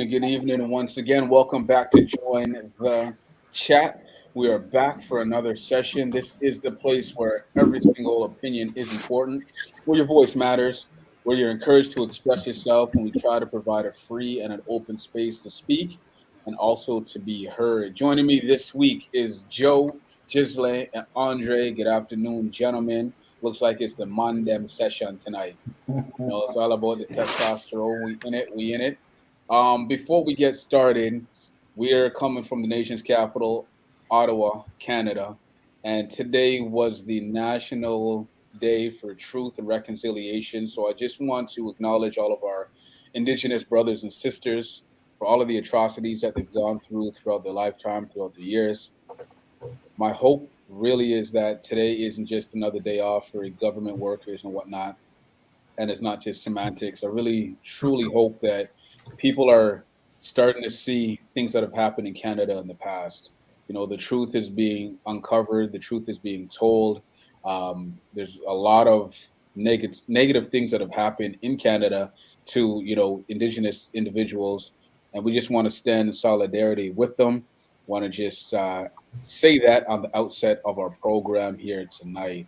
Good evening, and once again, welcome back to join the chat. We are back for another session. This is the place where every single opinion is important, where your voice matters, where you're encouraged to express yourself, and we try to provide a free and an open space to speak and also to be heard. Joining me this week is Joe, Gislaine, and Andre. Good afternoon, gentlemen. Looks like it's the Mandem session tonight. It's all about the testosterone. We in it. We in it. Before we get started, we are coming from the nation's capital, Ottawa, Canada, and today was the National Day for Truth and Reconciliation. So I just want to acknowledge all of our Indigenous brothers and sisters for all of the atrocities that they've gone through throughout their lifetime, throughout the years. My hope really is that today isn't just another day off for government workers and whatnot, and it's not just semantics. I really, truly hope that people are starting to see things that have happened in Canada in the past. The truth is being uncovered, the truth is being told. There's a lot of negative things that have happened in Canada to Indigenous individuals, and we just want to stand in solidarity with them. Want to just say that on the outset of our program here tonight.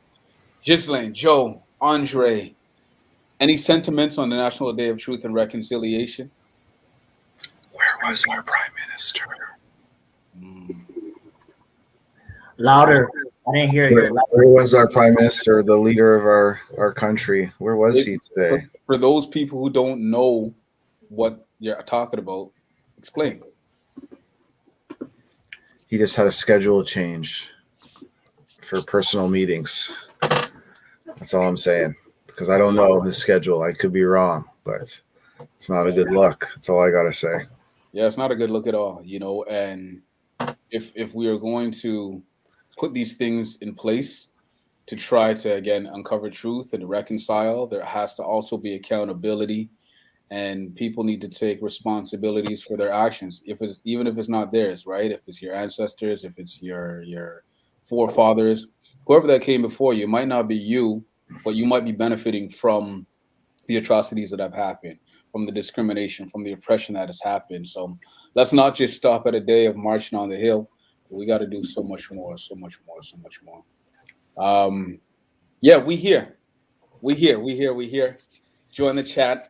Ghislaine, Joe, Andre, any sentiments on the National Day of Truth and Reconciliation? Where was our Prime Minister? Louder. I didn't hear you. Where was our Prime Minister, the leader of our country? Where was he today? For those people who don't know what you're talking about, explain. He just had a schedule change for personal meetings. That's all I'm saying. Because I don't know his schedule. I could be wrong, but it's not a good look. That's all I got to say. Yeah, it's not a good look at all, and if we are going to put these things in place to try to, again, uncover truth and reconcile, there has to also be accountability, and people need to take responsibilities for their actions. Even if it's not theirs, right? If it's your ancestors, if it's your forefathers, whoever that came before you, it might not be you, but you might be benefiting from the atrocities that have happened, from the discrimination, from the oppression that has happened. So let's not just stop at a day of marching on the Hill. We got to do so much more, so much more, so much more. Yeah, we here. We here. Join the chat.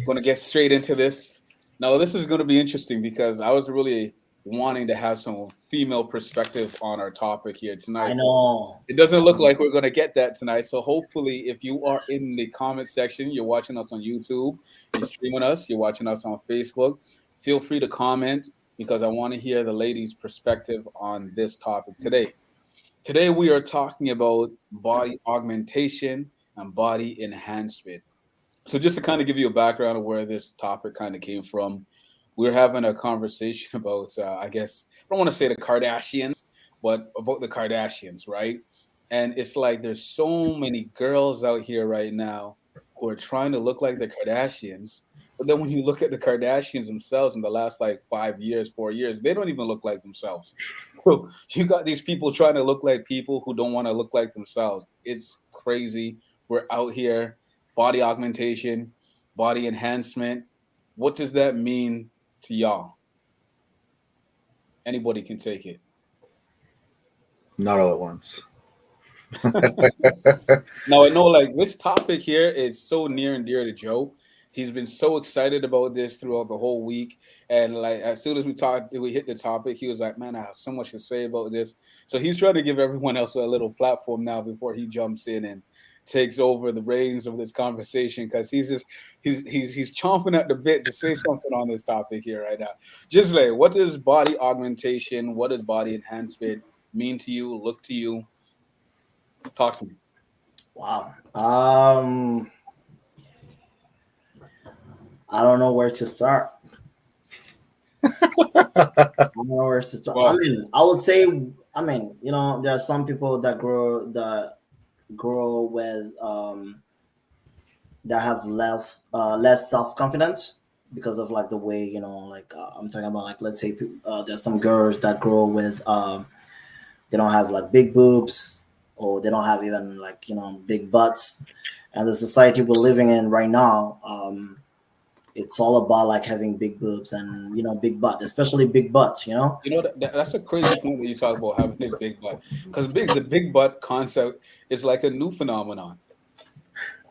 Going to get straight into this. Now, this is going to be interesting because I was really wanting to have some female perspective on our topic here I tonight, but know. it doesn't look like we're going to get that tonight. So, hopefully, if you are in the comment section, you're watching us on YouTube, you're streaming us, you're watching us on Facebook, feel free to comment because I want to hear the ladies' perspective on this topic today. Today, we are talking about body augmentation and body enhancement. So just to kind of give you a background of where this topic kind of came from, we were having a conversation about, I guess, I don't want to say the Kardashians, but about the Kardashians, right? And it's like there's so many girls out here right now who are trying to look like the Kardashians. But then when you look at the Kardashians themselves in the last like 5 years, 4 years, they don't even look like themselves. So you got these people trying to look like people who don't want to look like themselves. It's crazy. We're out here body augmentation, body enhancement. What does that mean to y'all? Anybody can take it. Not all at once. Now I know like this topic here is so near and dear to Joe. He's been so excited about this throughout the whole week. And like as soon as we hit the topic, he was like, man, I have so much to say about this. So he's trying to give everyone else a little platform now before he jumps in and takes over the reins of this conversation because he's chomping at the bit to say something on this topic here right now. Just like, what does body augmentation, what does body enhancement mean to you, look to you? Talk to me. Wow. I don't know where to start. I don't know where to start. Well, I would say, there are some people that grow with that have less self confidence because of like the way I'm talking about, like, let's say there's some girls that grow with they don't have like big boobs, or they don't have even like big butts. And the society we're living in right now, it's all about like having big boobs and big butt, especially big butts. that's a crazy point that you talk about having a big butt because the big butt concept is like a new phenomenon.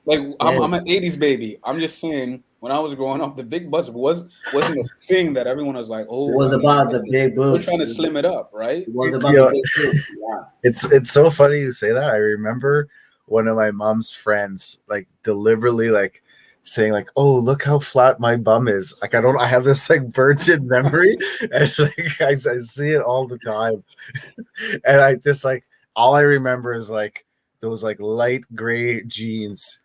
Like Yeah. I'm an '80s baby. I'm just saying when I was growing up, the big butts wasn't a thing that everyone was like, It oh, was about the big we're boobs. trying to slim it up, right? It was about Yeah. the big boobs. Yeah. It's so funny you say that. I remember one of my mom's friends like deliberately like saying like, "Oh, look how flat my bum is." Like I have this like burnt-in memory, and like I see it all the time, and I just like all I remember is like those like light gray jeans.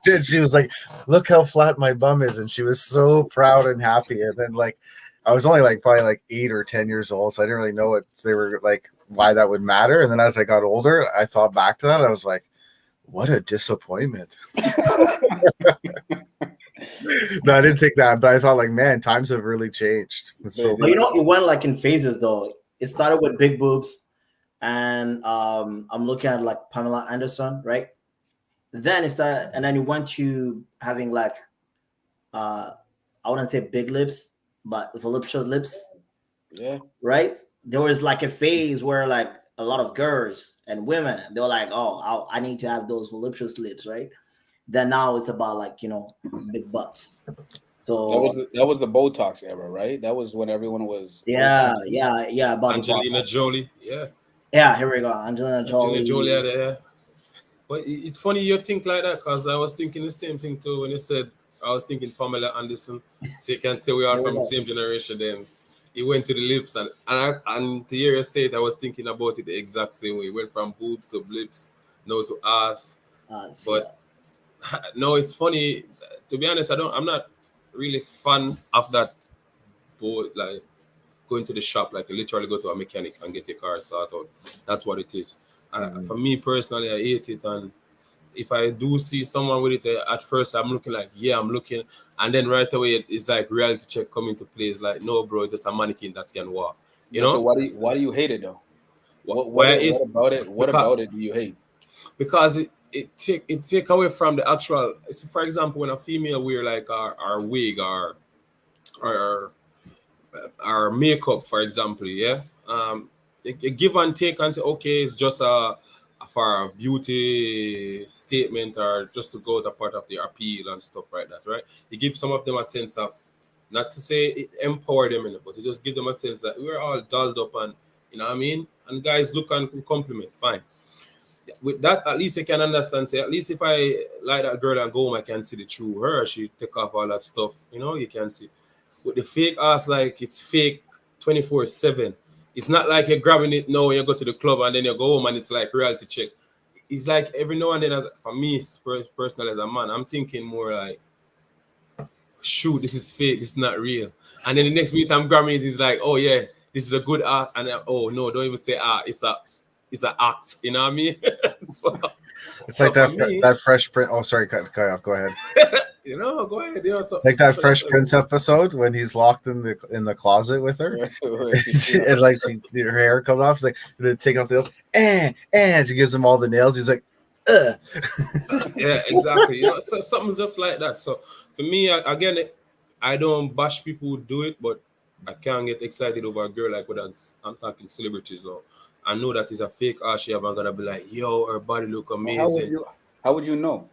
And she was like, "Look how flat my bum is," and she was so proud and happy. And then like I was only like probably like 8 or 10 years old, so I didn't really know what they were like, why that would matter. And then as I got older, I thought back to that. I was like, what a disappointment. No, I didn't think that, but I thought like, man, times have really changed. So But it went like in phases though. It started with big boobs, and I'm looking at like Pamela Anderson, right? Then it started, and then it went to having like I wouldn't say big lips, but voluptuous lips, Yeah. right? There was like a phase where like a lot of girls and women, they were like, oh, I need to have those voluptuous lips, right? Then now it's about like big butts. So That was the Botox era, right? That was when everyone was yeah, about Angelina the Jolie, yeah. yeah. Here we go, Angelina Angelina Jolie. Jolie, yeah. But it's funny you think like that because I was thinking the same thing too when you said I was thinking Pamela Anderson. So you can tell we are Here we from the go. same generation. Then it went to the lips, and to hear you say it, I was thinking about it the exact same way. It went from boobs to lips, now to ass. But no, it's funny. To be honest, I'm not really fan of that. Like going to the shop, like you literally go to a mechanic and get your car sorted out. That's what it is. For me personally, I hate it. And if I do see someone with it, at first I'm looking like, yeah, I'm looking. And then right away, it's like reality check coming to play. It's like, no, bro, it's just a mannequin that can walk. You So know? why do you hate it though? Why I hate What about it? What because, about it do you hate? because it take away from the actual. So for example, when a female wear like our wig or our makeup, for example, yeah. a give and take and say, okay, it's just for a beauty statement or just to go to part of the appeal and stuff like that, right? You give some of them a sense of, not to say it empower them, but you just give them a sense that we're all dolled up and, you know what I mean? And guys look and compliment, fine. With that, at least I can understand, say, at least if I like that girl and go home, I can see the true her. She take off all that stuff, you know, you can see. With the fake ass, like it's fake 24/7. It's not like you're grabbing it now and you go to the club and then you go home and it's like reality check. It's like every now and then, as for me, personal as a man, I'm thinking more like, shoot, this is fake, this is not real. And then the next minute I'm grabbing it, it's like, oh yeah, this is a good art. And oh no, don't even say art, it's an act, you know what I mean? So, it's like that Fresh Prince. Oh, sorry, cut off. Go ahead. You know, go ahead. You know, so, like that Fresh Prince episode when he's locked in the closet with her, and like her hair comes off. She's like, and then take off the nails, and she gives him all the nails. He's like, ugh. Yeah, exactly. You know, so something's just like that. So for me, again, I don't bash people who do it, but I can't get excited over a girl like what I'm talking celebrities now. I know that is a fake ass. She I'm gonna be like, yo, her body look amazing. How would you know?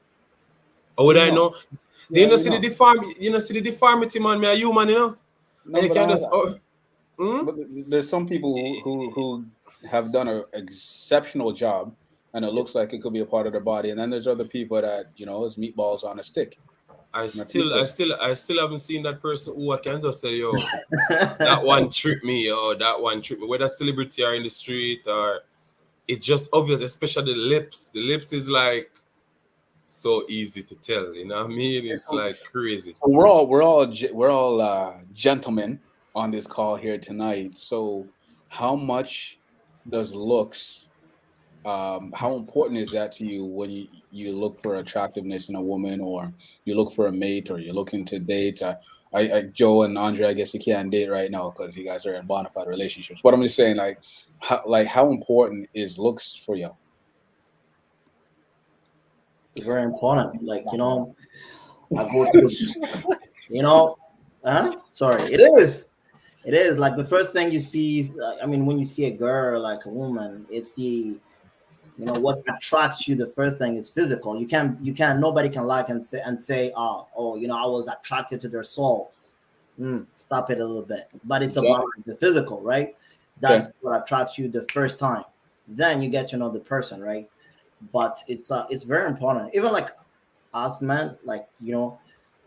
How would I know? Yeah, you know, see the deformity, man. Me a human, you know. No, and you can just. But there's some people who have done an exceptional job, and it looks like it could be a part of their body. And then there's other people that, you know, it's meatballs on a stick. I still haven't seen that person who I can just say, yo, that one tricked me, that one tricked me. Whether celebrity or in the street, or it's just obvious, especially the lips. The lips is like so easy to tell, you know what I mean? It's like crazy. So we're all gentlemen on this call here tonight. So how much does looks, how important is that to you when you look for attractiveness in a woman, or you look for a mate, or you're looking to date? Joe and Andre, I guess you can't date right now because you guys are in bona fide relationships. But I'm just saying, how important is looks for you? It's very important. Like, you know, I go to, you know, sorry, it is. It is like the first thing you see. I mean, when you see a girl, like a woman, it's the, you know, what attracts you. The first thing is physical. You can't. Nobody can like and say, oh, you know, I was attracted to their soul. Stop it a little bit. But it's about the physical, right? That's what attracts you the first time. Then you get to know the person, right? But it's very important. Even like us men, like, you know,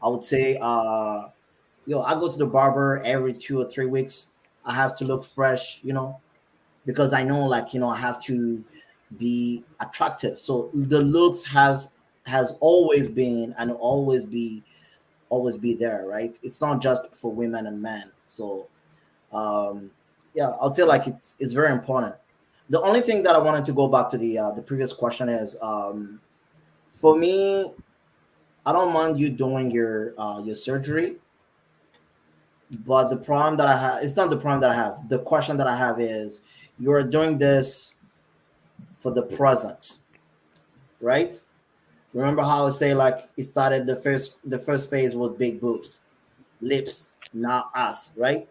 I would say, I go to the barber every 2 or 3 weeks. I have to look fresh, you know, because I know, like, you know, I have to be attractive. So the looks has always been and always be there, right? It's not just for women and men. So I'll say like it's very important. The only thing that I wanted to go back to the previous question is, for me, I don't mind you doing your surgery, but the problem that I have, it's not the problem that I have. The question that I have is, you're doing this for the present, right? Remember how I say, like, it started, the first phase was big boobs, lips, now ass, right?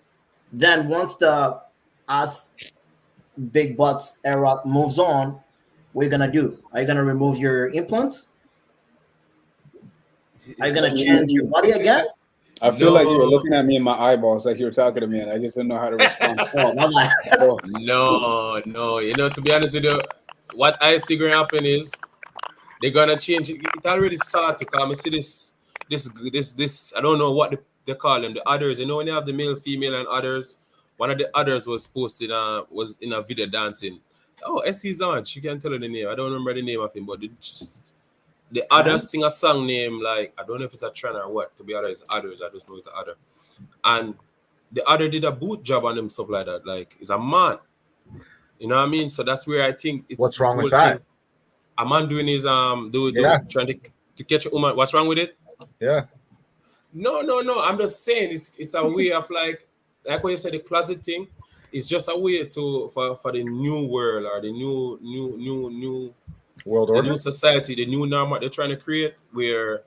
Then once the ass, big butts era moves on, what are you gonna do? Are you gonna remove your implants? Are you gonna change your body again? I feel like you were looking at me in my eyeballs, like you were talking to me, and I just didn't know how to respond. No. You know, to be honest with you, what I see going to happen is they're gonna change it. It already started, because I see this. I don't know what they call them, the others. You know, when you have the male, female, and others. One of the others was posted, was in a video dancing. Oh, SC's on. She can't tell her the name. I don't remember the name of him, but the other sing a song name, like, I don't know if it's a trend or what. To be honest, it's others. I just know it's other. And the other did a boot job on him, stuff like that. Like, it's a man. You know what I mean? So that's where I think it's. What's wrong with that? A man doing his trying to catch a woman. What's wrong with it? Yeah. No. I'm just saying it's a way of like what you said, the closet thing. It's just a way for the new world, or the new world order, the new society, the new normal they're trying to create, where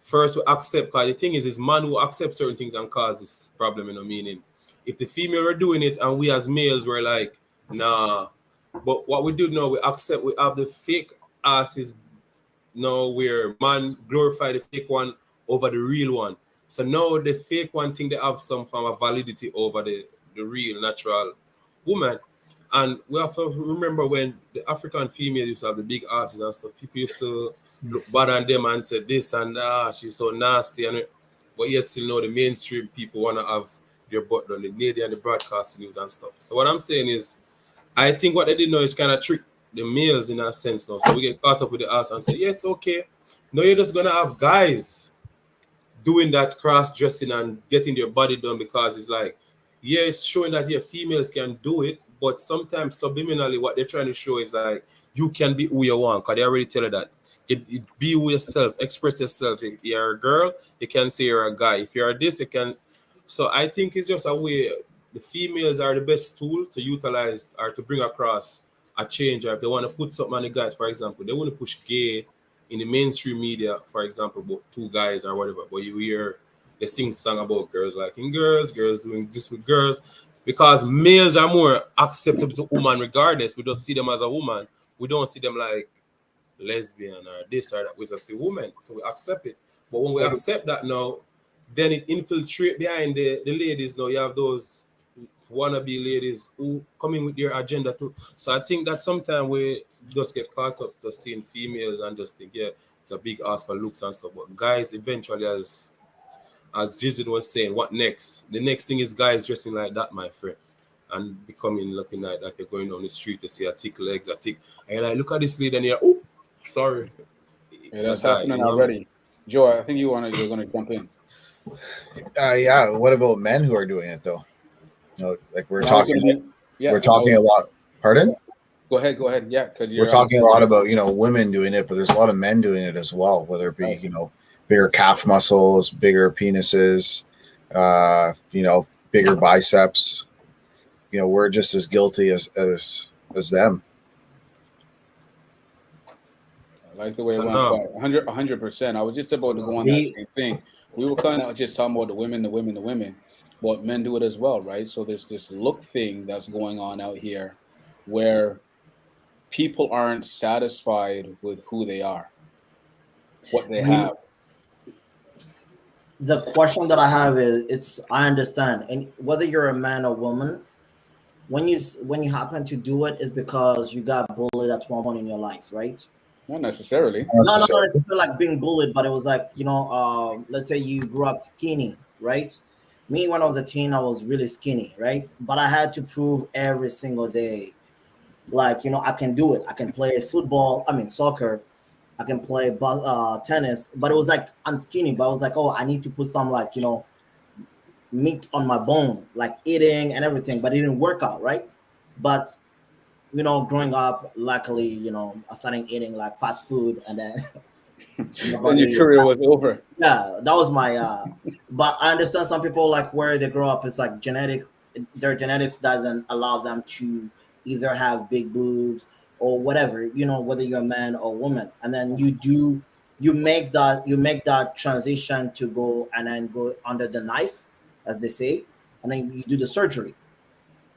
first we accept, because the thing is man who accept certain things and cause this problem, you know, meaning if the female were doing it and we as males were like, nah. But what we do now, we have the fake asses now where man glorify the fake one over the real one. So now the fake one think they have some form of validity over the real natural woman. And we have to remember when the African female used to have the big asses and stuff, people used to look bad on them and say this and she's so nasty. But yet still know the mainstream people want to have their butt done, the media and the broadcast news and stuff. So what I'm saying is, I think what they did now is kind of trick the males in a sense now. So we get caught up with the ass and say, yeah, it's okay. No, you're just going to have guys doing that cross-dressing and getting their body done because it's like, yeah, it's showing that females can do it, but sometimes subliminally what they're trying to show is like, you can be who you want, because they already tell you that. Be who yourself, express yourself. If you're a girl, you can say you're a guy. If you're this, you can. So I think it's just a way, the females are the best tool to utilize or to bring across a change. Or if they want to put something on the guys, for example, they want to push gay in the mainstream media, for example, about two guys or whatever, but you hear they sing song about girls liking girls doing this with girls, because males are more acceptable to woman regardless. We just see them as a woman. We don't see them like lesbian or this or that. We just see women, so we accept it. But when we accept that now, then it infiltrate behind the ladies. Now you have those wannabe ladies who come in with their agenda too. So I think that sometimes we just get caught up to seeing females and just think, yeah, it's a big ask for looks and stuff. But guys, eventually, as Jizzle was saying, what next? The next thing is guys dressing like that, my friend, and becoming looking like that. You're going down the street to see a thick legs, and you're like, look at this lady, and you're, oh, sorry. Yeah, that's happening already. Joe, I think you're going to jump in. Yeah. What about men who are doing it though? Like we're talking a lot. Pardon? Go ahead. Yeah, because we're talking a lot about women doing it, but there's a lot of men doing it as well. Whether it be bigger calf muscles, bigger penises, bigger biceps. We're just as guilty as them. I like the way it went. 100%. I was just about to go on that same thing. We were kind of just talking about the women. But men do it as well, right? So there's this look thing that's going on out here where people aren't satisfied with who they are, what they have. The question that I have is, I understand, and whether you're a man or woman, when you happen to do it, is because you got bullied at one point in your life, right? Not necessarily. No, it's not like being bullied, but it was like, let's say you grew up skinny, right? Me, when I was a teen, I was really skinny, right? But I had to prove every single day, like, I can do it. I can play soccer. I can play tennis. But it was like, I'm skinny, but I was like, oh, I need to put some, like, meat on my bone, like eating and everything. But it didn't work out, right? But, growing up, luckily, I started eating, like, fast food, and then... Then your career was over. Yeah, that was my but I understand some people, like, where they grow up, it's like their genetics doesn't allow them to either have big boobs or whatever, whether you're a man or woman. And then you make that transition to go under the knife, as they say, and then you do the surgery.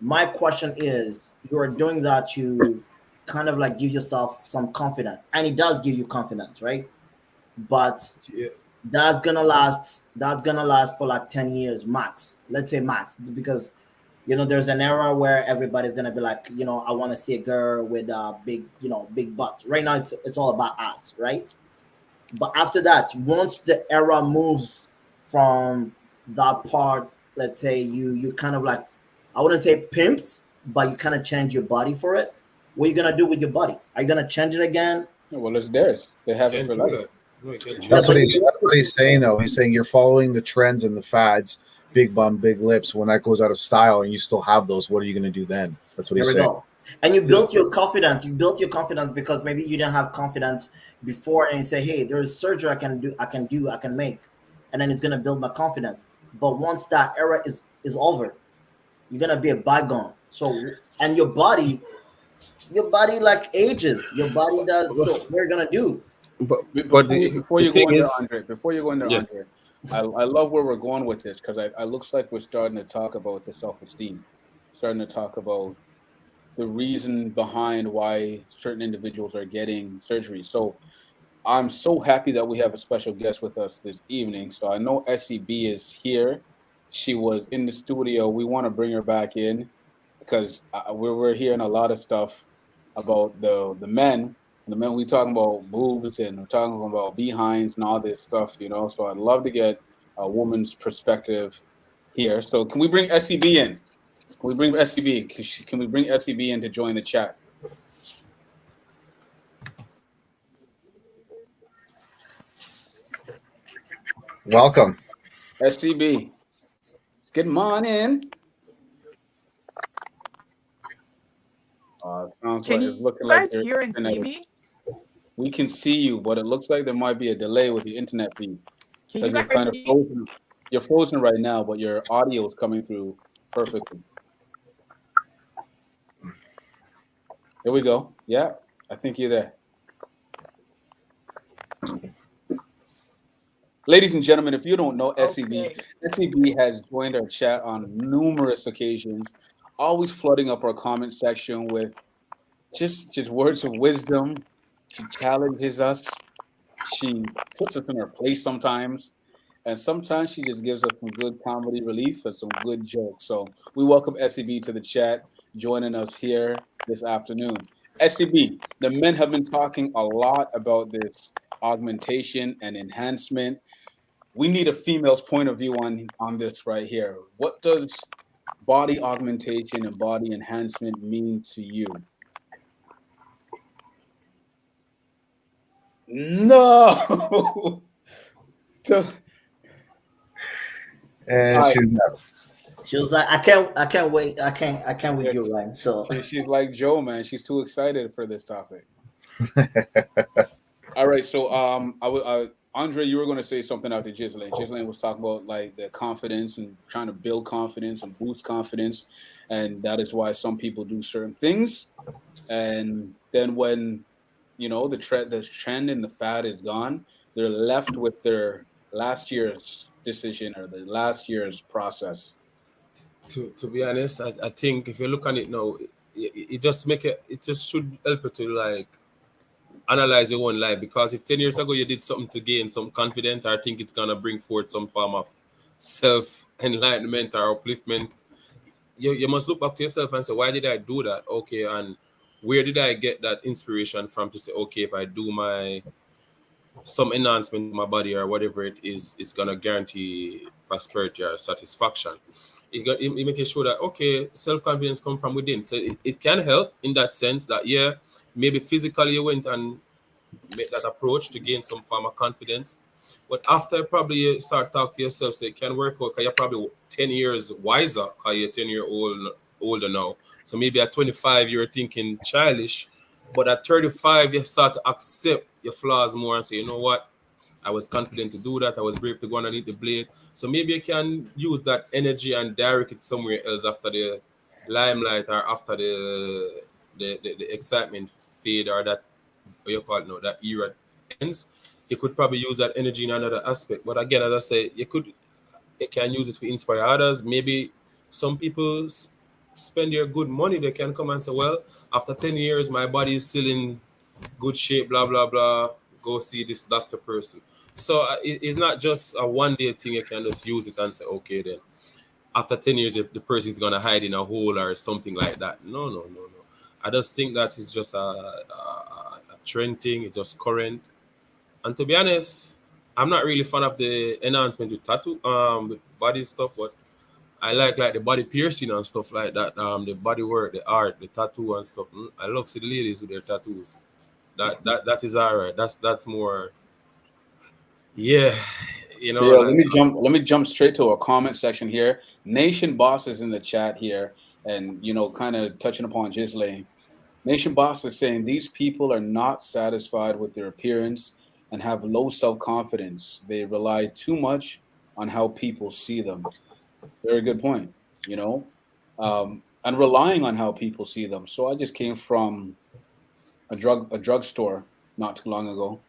My question is, you are doing that to kind of like give yourself some confidence, and it does give you confidence, right? But that's gonna last for like 10 years max. Let's say max, because there's an era where everybody's gonna be like, I want to see a girl with a big butt. Right now it's all about us, right? But after that, once the era moves from that part, let's say you kind of like, I wouldn't say pimped, but you kind of change your body for it. What are you gonna do with your body? Are you gonna change it again? Well, it's theirs. They have it for life. That's what he's saying, though. He's saying you're following the trends and the fads, big bum, big lips. When that goes out of style and you still have those, what are you going to do then? That's what he's saying. And you built your confidence. You built your confidence because maybe you didn't have confidence before, and you say, hey, there's surgery I can make. And then it's going to build my confidence. But once that era is over, you're going to be a bygone. So, and your body like ages. Your body does. So what you're going to do? Before you go under, Andre, I love where we're going with this because I looks like we're starting to talk about the self-esteem, starting to talk about the reason behind why certain individuals are getting surgery. So I'm so happy that we have a special guest with us this evening. So I know SEB is here. She was in the studio. We want to bring her back in because we're hearing a lot of stuff about the men. The men we talking about boobs and we're talking about behinds and all this stuff, you know. So I'd love to get a woman's perspective here. So can we bring SEB in? Can we bring SEB? Can we bring SEB in to join the chat? Welcome. SEB. Good morning. Sounds Can like you it's looking like guys your hear and internet. see me? We can see you, but it looks like there might be a delay with the internet feed Can you because you're guys kind of see me? frozen. You're frozen right now, but your audio is coming through perfectly. There we go. Yeah, I think you're there. Ladies and gentlemen, if you don't know SEB, Okay. SEB has joined our chat on numerous occasions, always flooding up our comment section with just words of wisdom. She challenges us. She puts us in our place sometimes. And sometimes she just gives us some good comedy relief and some good jokes. So we welcome SEB to the chat, joining us here this afternoon. SEB, the men have been talking a lot about this augmentation and enhancement. We need a female's point of view on this right here. What does body augmentation and body enhancement mean to you? No. So, And all she's She was like, I can't wait, I can't with right. you, right? So She's like Joe, man. She's too excited for this topic. All right, so Andre, you were going to say something after Ghislaine. Ghislaine was talking about like the confidence and trying to build confidence and boost confidence, and that is why some people do certain things. And then when the trend and the fad is gone, they're left with their last year's decision or their last year's process. To be honest, I think if you look at it now, it just make it just should help you to like analyze your own life, because if 10 years ago you did something to gain some confidence, I think it's gonna bring forth some form of self enlightenment or upliftment. You must look back to yourself and say, why did I do that? Okay, and where did I get that inspiration from to say, okay, if I do my some enhancement to my body or whatever it is, it's gonna guarantee prosperity or satisfaction. It make it sure that okay, self confidence come from within. So it can help in that sense that yeah, maybe physically you went and make that approach to gain some form of confidence. But after probably you start talk to yourself, say it can work out because you're probably 10 years wiser because you're 10 year old older now. So maybe at 25 you're thinking childish, but at 35 you start to accept your flaws more and say, you know what? I was confident to do that. I was brave to go underneath the blade. So maybe you can use that energy and direct it somewhere else after the limelight or after the excitement fade or that what you call it now, that era ends. You could probably use that energy in another aspect. But again, as I say, you can use it to inspire others. Maybe some people spend their good money. They can come and say, well, after 10 years, my body is still in good shape, blah, blah, blah. Go see this doctor person. So it's not just a one day thing. You can just use it and say, okay, then after 10 years, if the person is going to hide in a hole or something like that. No, no, no, no. I just think that is just a trend thing. It's just current. And to be honest, I'm not really fan of the enhancement with tattoo, with body stuff, but I like the body piercing and stuff like that. The body work, the art, the tattoo and stuff. I love see the ladies with their tattoos. That is alright. That's more, yeah, Yeah, like let me jump straight to a comment section here. Nation Boss is in the chat here, and kind of touching upon Ghislaine. Nation Boss is saying these people are not satisfied with their appearance and have low self confidence. They rely too much on how people see them. Very good point. And relying on how people see them. So I just came from a drugstore not too long ago,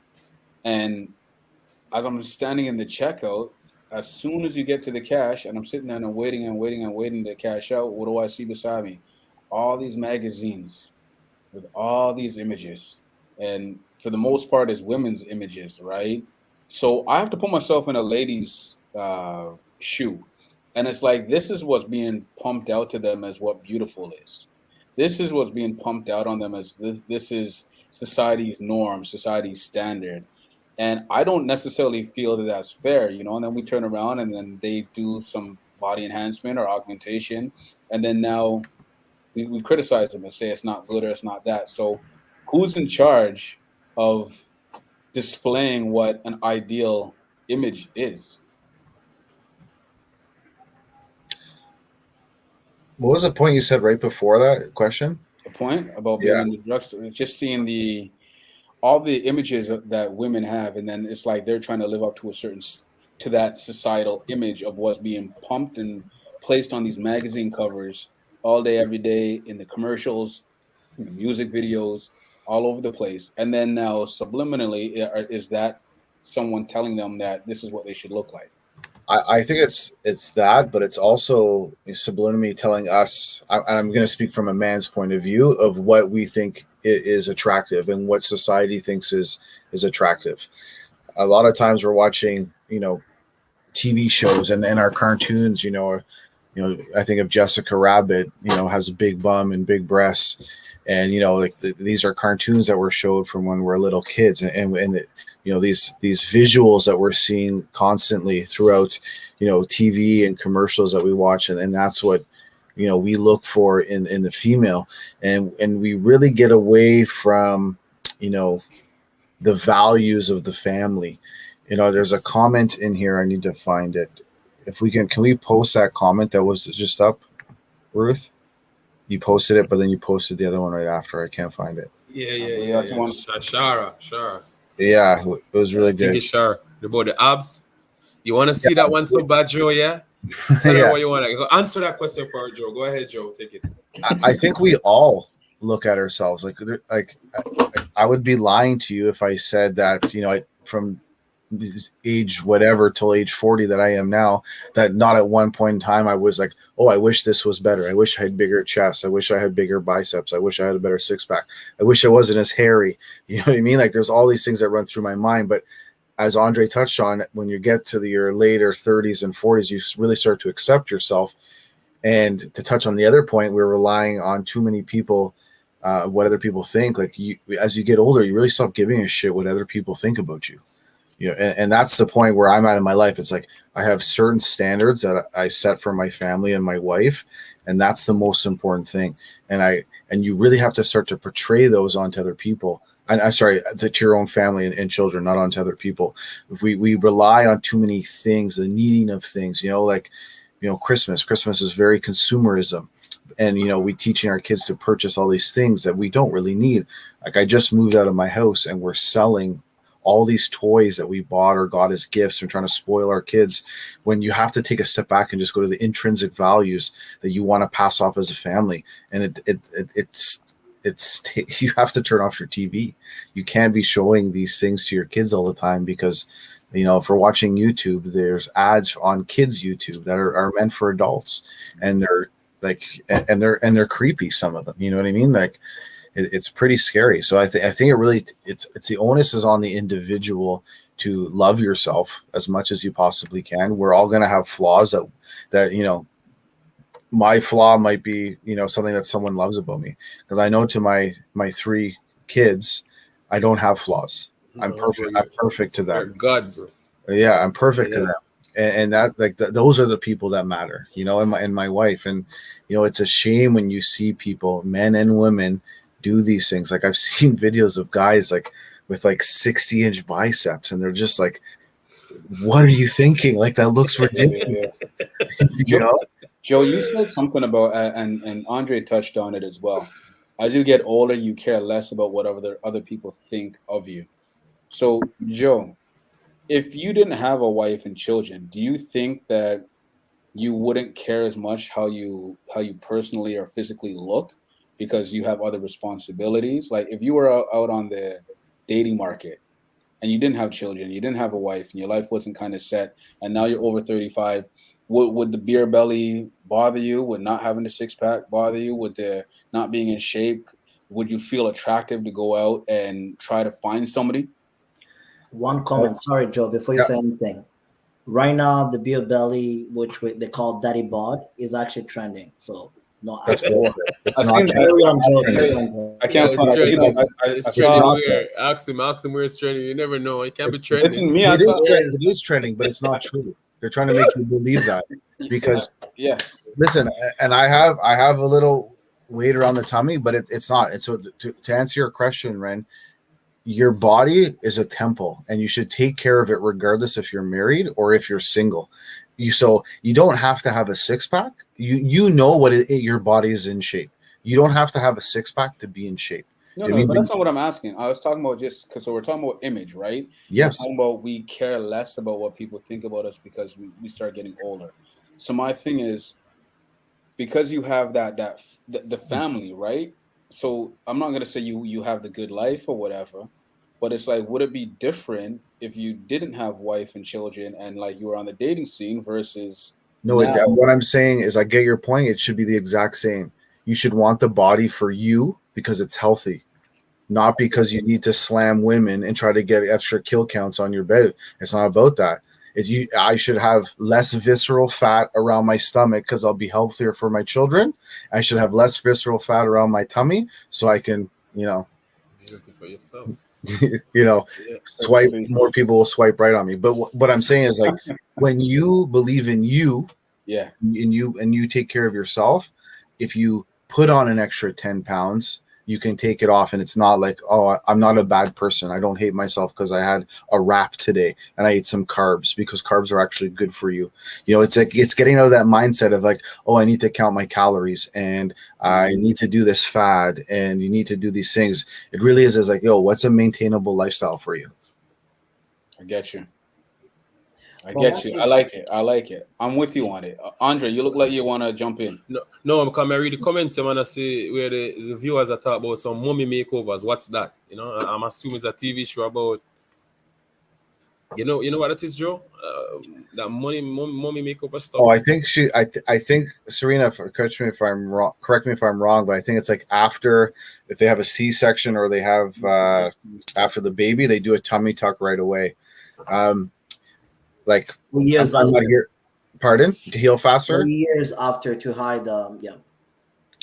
and as I'm standing in the checkout, as soon as you get to the cash, and I'm sitting there and waiting and waiting and waiting to cash out, what do I see beside me? All these magazines with all these images, and for the most part, it's women's images, right? So I have to put myself in a lady's shoe, and it's like this is what's being pumped out to them as what beautiful is. This is what's being pumped out on them as this is society's norm, society's standard. And I don't necessarily feel that that's fair, you know. And then we turn around and then they do some body enhancement or augmentation, and then now we criticize them and say it's not good or it's not that. So who's in charge of displaying what an ideal image is? What was the point you said right before that question? The point about being Yeah. in the drugstore is just seeing the all the images that women have, and then it's like they're trying to live up to a certain to that societal image of what's being pumped and placed on these magazine covers all day, every day, in the commercials, in the music videos, all over the place. And then now subliminally, is that someone telling them that this is what they should look like? I think it's that, but it's also subliminally telling us. I'm going to speak from a man's point of view of what we think is attractive and what society thinks is attractive. A lot of times we're watching, TV shows and our cartoons. I think of Jessica Rabbit. Has a big bum and big breasts, and like these are cartoons that were showed from when we're little kids, and these visuals that we're seeing constantly throughout TV and commercials that we watch, and that's what we look for in the female, and we really get away from the values of the family. There's a comment in here. I need to find it. If we can we post that comment that was just up, Ruth? You posted it, but then you posted the other one right after. I can't find it. Yeah. Shara. Yeah, it was really I think good. it's Shara. About the abs. You want to see that one so bad, Joe? Yeah. Tell Yeah. her what you want to answer that question for her, Joe. Go ahead, Joe. Take it. I think we all look at ourselves like I would be lying to you if I said that from age whatever till age 40 that I am now, that not at one point in time I was like, oh, I wish this was better. I wish I had bigger chest. I wish I had bigger biceps. I wish I had a better six pack. I wish I wasn't as hairy. You know what I mean? Like there's all these things that run through my mind. But as Andre touched on, when you get to your later 30s and 40s, you really start to accept yourself. And to touch on the other point, we're relying on too many people, what other people think. Like as you get older, you really stop giving a shit what other people think about you. And that's the point where I'm at in my life. It's like I have certain standards that I set for my family and my wife, and that's the most important thing. And you really have to start to portray those onto other people. And I'm sorry, to your own family and children, not onto other people. If we rely on too many things, the needing of things, Christmas. Christmas is very consumerism. And, we teaching our kids to purchase all these things that we don't really need. Like I just moved out of my house and we're selling all these toys that we bought or got as gifts and trying to spoil our kids, when you have to take a step back and just go to the intrinsic values that you want to pass off as a family. And it's you have to turn off your TV. You can't be showing these things to your kids all the time because, if we're watching YouTube, there's ads on kids YouTube that are meant for adults, and they're like, and they're creepy. Some of them, you know what I mean? Like, it's pretty scary. So I think it really, it's the onus is on the individual to love yourself as much as you possibly can. We're all going to have flaws that my flaw might be, something that someone loves about me, because I know to my three kids, I don't have flaws. I'm perfect. I'm perfect to them. God, bro. Yeah, I'm perfect to them. And that those are the people that matter, and my wife. And, it's a shame when you see people, men and women, do these things. Like I've seen videos of guys like with like 60-inch biceps, and they're just like, what are you thinking? Like that looks ridiculous. Joe, you said something about, and Andre touched on it as well. As you get older, you care less about what other people think of you. So, Joe, if you didn't have a wife and children, do you think that you wouldn't care as much how you personally or physically look because you have other responsibilities? Like if you were out on the dating market and you didn't have children, you didn't have a wife, and your life wasn't kind of set, and now you're over 35, would the beer belly bother you? Would not having the six pack bother you? Would the not being in shape? Would you feel attractive to go out and try to find somebody? One comment, sorry, Joe, before you Yeah. say anything. Right now, the beer belly, which they call daddy bod, is actually trending. So no, That's bullshit. It's I've not. seen carry that. on, Joe. Trending. Carry on, Joe. I Yeah, can't find. it's trending. I It's saw. trending not where ask him where it's trending. You never know. It can be It's trending. in me. I It saw. is trending. It is trending, but it's not true. They're trying to make you believe that because Yeah. listen, and I have a little weight around the tummy, but it's not. And so to answer your question, Ren, your body is a temple, and you should take care of it regardless if you're married or if you're single. You don't have to have a six pack. You know what your body is in shape. You don't have to have a six pack to be in shape. No, I no, mean, but that's not what I'm asking. I was talking about just because so we're talking about image, right? We're yes, talking about we care less about what people think about us because we start getting older. So my thing is because you have the family, right? So I'm not gonna say you have the good life or whatever, but it's like would it be different if you didn't have wife and children and like you were on the dating scene versus no. now? What I'm saying is, I get your point. It should be the exact same. You should want the body for you because it's healthy, not because you need to slam women and try to get extra kill counts on your bed. It's not about that. I should have less visceral fat around my stomach because I'll be healthier for my children. I should have less visceral fat around my tummy so I can, Beautiful for yourself. you know, Yeah. swipe more people will swipe right on me. But what I'm saying is like when you believe in you Yeah. and you take care of yourself, if you put on an extra 10 pounds, you can take it off and it's not like, oh, I'm not a bad person. I don't hate myself because I had a wrap today and I ate some carbs, because carbs are actually good for you. It's like it's getting out of that mindset of like, oh, I need to count my calories and I need to do this fad and you need to do these things. It really is like, yo, what's a maintainable lifestyle for you? I get you. I But get one you. thing, I like it. I like it. I'm with you on it. Andre, you look like you want to jump in. No, because I read the comments. I wanna see where the viewers are talking about some mummy makeovers. What's that? I'm assuming it's a TV show about. You know what it is, Joe? That mummy makeover stuff. Oh, I think I think Serena. Correct me if I'm wrong. Correct me if I'm wrong, but I think it's like after, if they have a C-section or they have after the baby, they do a tummy tuck right away. Like 3 years I'm not after, here. Pardon? To heal faster? 3 years after to hide, yeah.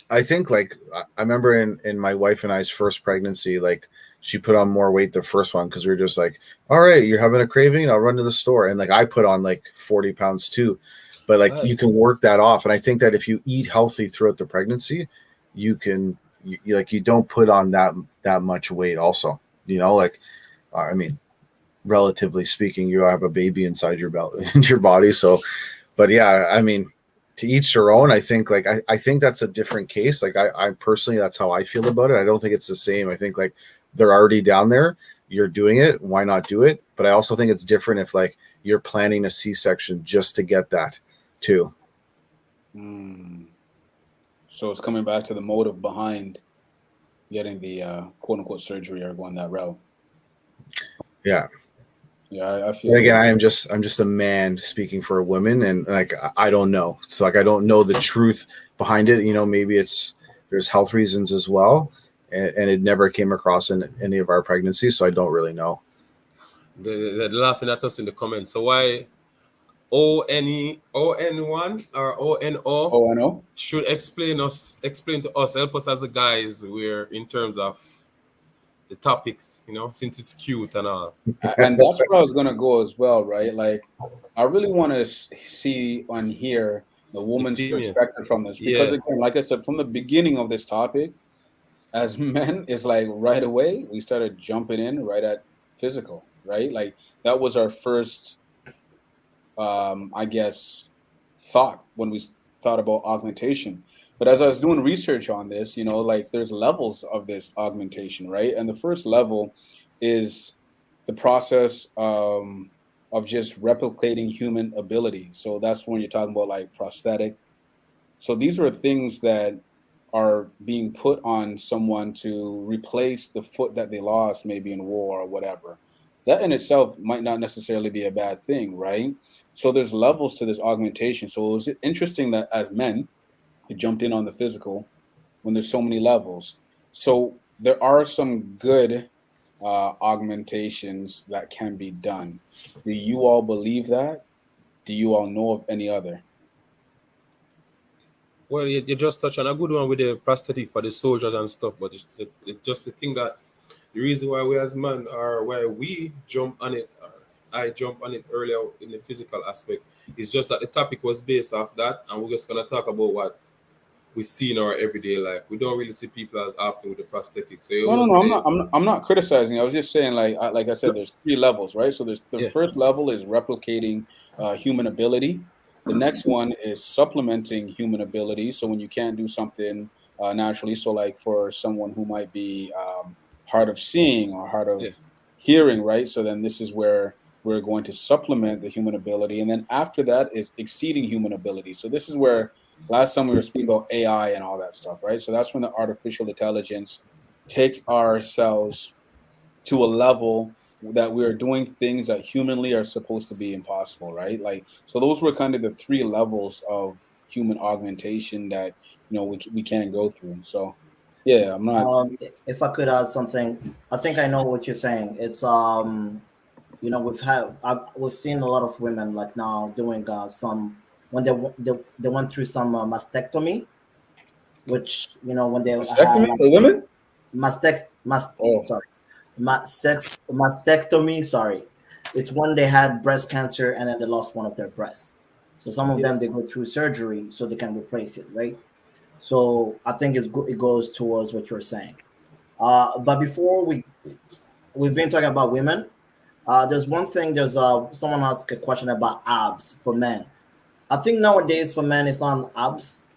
I think like I remember in my wife and I's first pregnancy, like she put on more weight the first one because we were just like, all right, you're having a craving, I'll run to the store. And like I put on like 40 pounds too. But like you can work that off. And I think that if you eat healthy throughout the pregnancy, you can you don't put on that much weight also. Like I mean, relatively speaking, you have a baby inside your belly in your body. So but yeah, I mean, to each their own. I think like I think that's a different case. Like I personally, that's how I feel about it. I don't think it's the same. I think like they're already down there, you're doing it, why not do it? But I also think it's different if like you're planning a C-section just to get that too. So it's coming back to the motive behind getting the quote unquote surgery or going that route. Yeah. Yeah, I feel. But again, I'm just a man speaking for a woman, and like I don't know. So like I don't know the truth behind it. Maybe there's health reasons as well, and it never came across in any of our pregnancies, so I don't really know. They're laughing at us in the comments. So why ON1 or ONO Oh, I know. should explain to us, help us as a guys, where in terms of the topics, since it's cute and all. And that's where I was gonna go as well, right? Like, I really want to see and hear the The woman's female. perspective from this, because Yeah. again, like I said, from the beginning of this topic, as men, it's like right away we started jumping in right at physical, right? Like that was our first, I guess, thought when we thought about augmentation. But as I was doing research on this, like there's levels of this augmentation, right? And the first level is the process of just replicating human ability. So that's when you're talking about like prosthetic. So these are things that are being put on someone to replace the foot that they lost, maybe in war or whatever. that in itself might not necessarily be a bad thing, right? So there's levels to this augmentation. So it was interesting that as men, we jumped in on the physical when there's so many levels. So there are some good augmentations that can be done. Do you all believe that? Do you all know of any other? Well, you just touched on a good one with the prosthetic for the soldiers and stuff, but just the thing that the reason why we as men are why we jump on it, or I jump on it earlier in the physical aspect, is just that the topic was based off that, and we're just gonna talk about what we see in our everyday life. We don't really see people as often with the prosthetic, so you No, no, would no. I'm say, not. I'm not criticizing. I was just saying, like I said, there's three levels, right? So there's the yeah, first level is replicating human ability. The next one is supplementing human ability. So when you can't do something naturally, so like for someone who might be hard of seeing or hard of yeah, hearing, right? So then this is where we're going to supplement the human ability, and then after that is exceeding human ability. So this is where last time we were speaking about AI and all that stuff, right? So that's when the artificial intelligence takes ourselves to a level that we are doing things that humanly are supposed to be impossible, right? Like, so those were kind of the three levels of human augmentation that we can go through. So, yeah, I'm not. If I could add something, I think I know what you're saying. It's we've seen a lot of women like now doing some when they went through some mastectomy, which when they had Mastectomy like for women? Oh, sorry, mastectomy. Sorry, it's when they had breast cancer and then they lost one of their breasts. So some of yeah. them they go through surgery so they can replace it, right? So I think it goes towards what you're saying. But before we've been talking about women. There's one thing. There's someone asked a question about abs for men. I think nowadays for men it's not abs.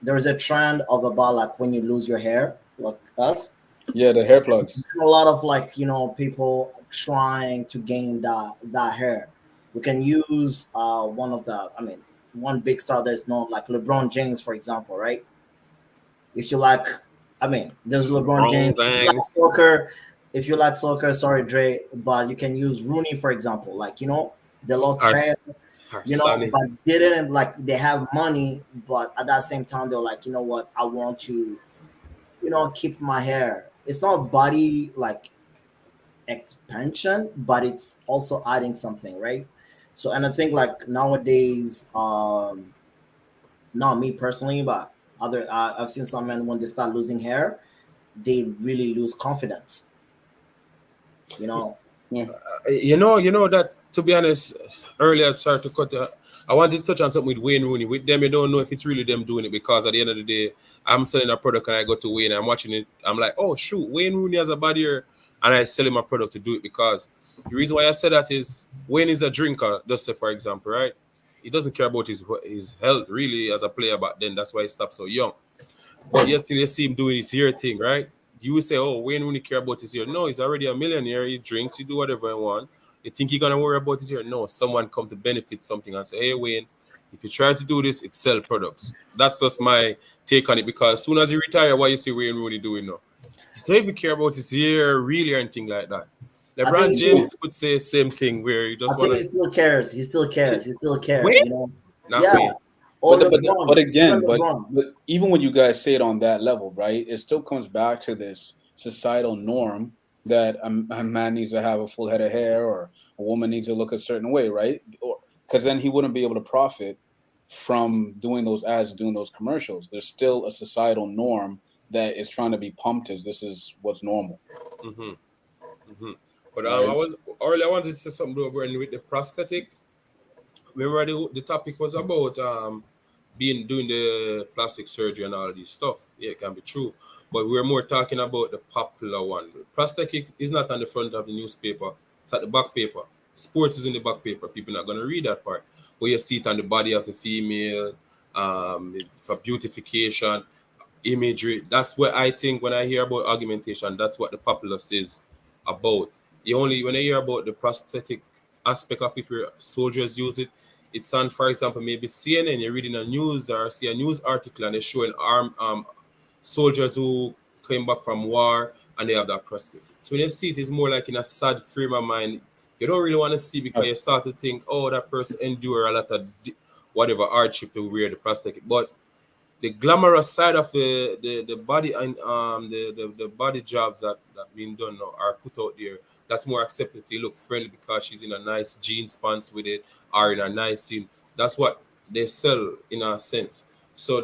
There is a trend of about like when you lose your hair, like us. yeah, the hair plugs. A lot of like people trying to gain that hair. We can use one of the. I mean, one big star that's known like LeBron James, for example, right? If you like, I mean, there's LeBron Wrong James. If you like things. soccer, sorry, Dre, but you can use Rooney, for example. Like, they lost Our, hair, our Sonny. but they didn't like they have money, but at that same time they're like, you know what, I want to, keep my hair. It's not body like expansion, but it's also adding something, right? So and I think like nowadays, not me personally, but I've seen some men when they start losing hair, they really lose confidence. You know, Yeah. You know that, to be honest, earlier, sorry to cut. I wanted to touch on something with Wayne Rooney. With them, you don't know if it's really them doing it, because at the end of the day, I'm selling a product and I go to Wayne, I'm watching it. I'm like, oh shoot, Wayne Rooney has a body here, and I sell him a product to do it, because the reason why I said that is Wayne is a drinker. Just say, for example, right? He doesn't care about his health really as a player back then. That's why he stopped so young. But yet you see him doing his ear thing, right? You will say, oh, Wayne Rooney care about his ear. No, he's already a millionaire. He drinks, he do whatever he want. You think he's gonna worry about his ear? No, someone come to benefit something and say, hey Wayne, if you try to do this, it sell products. That's just my take on it, because as soon as he retire, what you see Wayne Rooney doing now? He still even care about his ear really or anything like that. I think LeBron he still, James could say same thing, where you I just think wanna he still cares. He still cares. He still cares. Wayne, Yeah. not Wayne. Or But LeBron, even again, LeBron. but even when you guys say it on that level, right? It still comes back to this societal norm that a man needs to have a full head of hair, or a woman needs to look a certain way, right? Or because then he wouldn't be able to profit from doing those ads, doing those commercials. There's still a societal norm that is trying to be pumped as this is what's normal, hmm hmm But I right? was earlier. I wanted to say something over with the prosthetic. Remember the topic was about being doing the plastic surgery and all this stuff. Yeah, it can be true, but we're more talking about the popular one. Prosthetic is not on the front of the newspaper; it's at the back paper. Sports is in the back paper. People are not gonna read that part, but you see it on the body of the female, for beautification, imagery. That's what I think when I hear about augmentation. That's what the populace is about. You only when I hear about the prosthetic aspect of it, where soldiers use it, it's on, for example, maybe CNN. You're reading a news or see a news article and they're showing soldiers who came back from war and they have that prostate. So when you see it, it's more like in a sad frame of mind. You don't really want to see because you start to think, oh, that person endure a lot of whatever hardship to wear the prosthetic. But the glamorous side of the body and the body jobs that being done now are put out there. That's more accepted to look friendly because she's in a nice jeans pants with it or in a nice scene. That's what they sell in a sense. So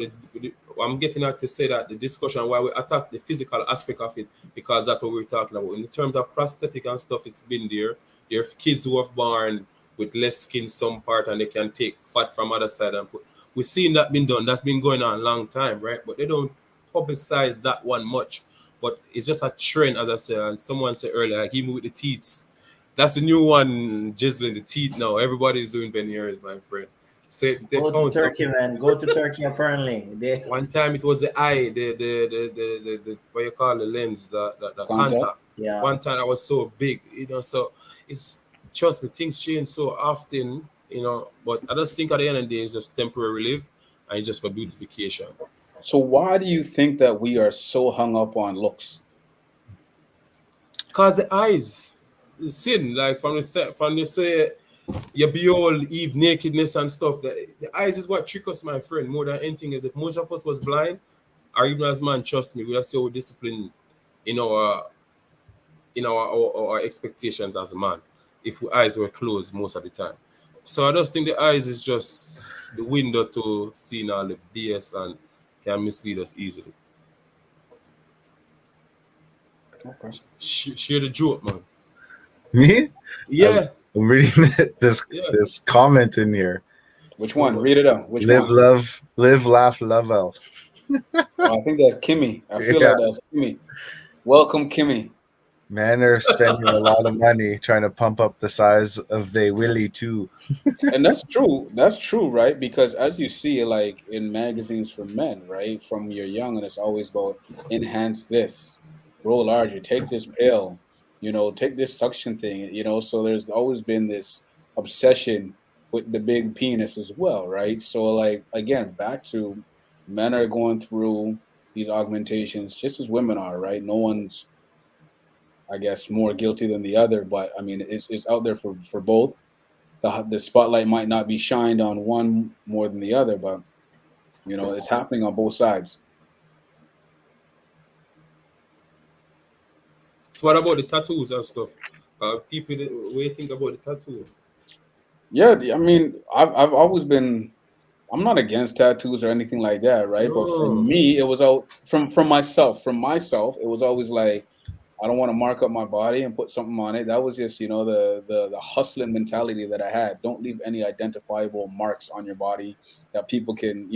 I'm getting at to say that the discussion why we attack the physical aspect of it because that's what we're talking about. In terms of prosthetic and stuff, it's been there. There are kids who have born with less skin some part and they can take fat from other side and put. We're seeing that been done. That's been going on a long time, right? But they don't publicize that one much. But it's just a trend, as I said. And someone said earlier, like even with the teeth. That's a new one, jizzling the teeth now. Everybody's doing veneers, my friend. So they Go to found Turkey, something. man. Go to Turkey. Apparently, One time it was the eye, the what you call the lens, the contact. Yeah. One time I was so big, so it's trust me, things change so often, but I just think at the end of the day it's just temporary relief and it's just for beautification. So why do you think that we are so hung up on looks? Cause the eyes, the sin, like from you say you behold Eve nakedness and stuff. The eyes is what trick us, my friend, more than anything. Is if most of us was blind, or even as man, trust me, we are so disciplined in our expectations as a man. If our eyes were closed most of the time, so I just think the eyes is just the window to seeing all the BS and can mislead us easily. Okay. Share the joke, man. Me? Yeah. I'm reading this comment in here. Which one? Read it out. Which live, one? love, live, laugh, love out. I think that's Kimmy. I feel like that's Kimmy. Welcome, Kimmy. Men are spending a lot of money trying to pump up the size of they willy too. And that's true. That's true, right? Because as you see, like in magazines for men, right, from you're young, and it's always about enhance this, grow larger, take this pill, take this suction thing, So there's always been this obsession with the big penis as well, right? So, like again, back to men are going through these augmentations just as women are, right? No one's, I guess, more guilty than the other, but I mean, it's out there for both. The spotlight might not be shined on one more than the other, but it's happening on both sides. So what about the tattoos and stuff? People, what do you think about the tattoo? Yeah, I mean, I've always been. I'm not against tattoos or anything like that, right? But for No. me, it was out from myself. From myself, it was always like I don't want to mark up my body and put something on it. That was just the hustling mentality that I had. Don't leave any identifiable marks on your body that people can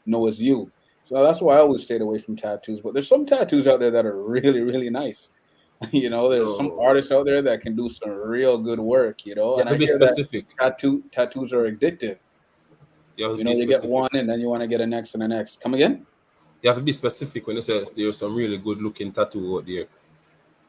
know as you. So that's why I always stayed away from tattoos. But there's some tattoos out there that are really really nice. There's some No. artists out there that can do some real good work. You And have to I be hear that specific. tattoos are addictive. You have to be You get specific. one and then you want to get a next and a next. Come again? You have to be specific when you say there's some really good looking tattoo out there.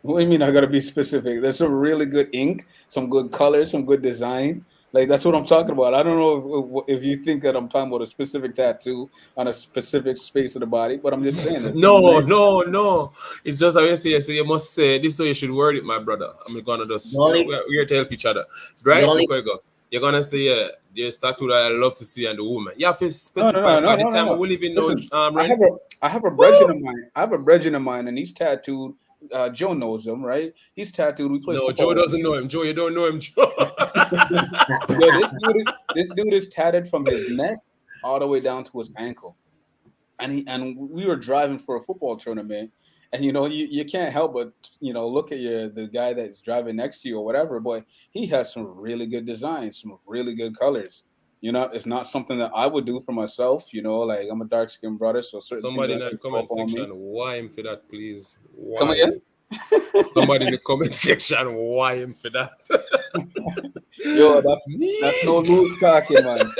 What do you mean I gotta be specific? There's some really good ink, some good colors, some good design. Like that's what I'm talking about. I don't know if you think that I'm talking about a specific tattoo on a specific space of the body, but I'm just saying there's some No, nice. no. It's just how you say. So you must say this is how you should word it, my brother. I'm gonna just we're here to help each other, right? Look where you go. You're gonna say there's tattoo that I love to see and the woman. You have to specify because the time we live in now, Listen, Ren. I have a brethren of mine. I have a brethren of mine, and he's tattooed. Joe knows him, right? He's tattooed. We play No, football. Joe doesn't know him. Joe, you don't know him, Joe. Yo, this dude is tatted from his neck all the way down to his ankle. And we were driving for a football tournament, and you can't help but look at the guy that's driving next to you or whatever, but he has some really good designs, some really good colors. It's not something that I would do for myself. Like I'm a dark skinned brother, so certain things Somebody in that the can go up comment on me. section, why him for that, please? Come Why? again? Somebody in the comment section, why him for that? Yo, that's no loose talking, man.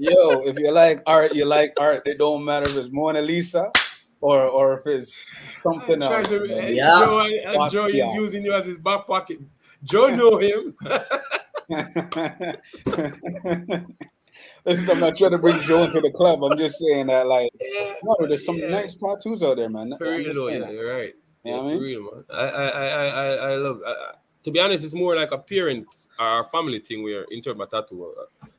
Yo, if you like art, you like art. It don't matter if it's Mona Lisa or if it's something else. Joe is using you as his back pocket. Joe know him. Listen, I'm not trying to bring Joe into the club. I'm just saying that, like, no, there's some nice tattoos out there, man. For I'm real just though, saying yeah, that. you're right. You know Yeah, what I for mean? real, man. I love. To be honest, it's more like a parent or family thing where in terms of tattoo.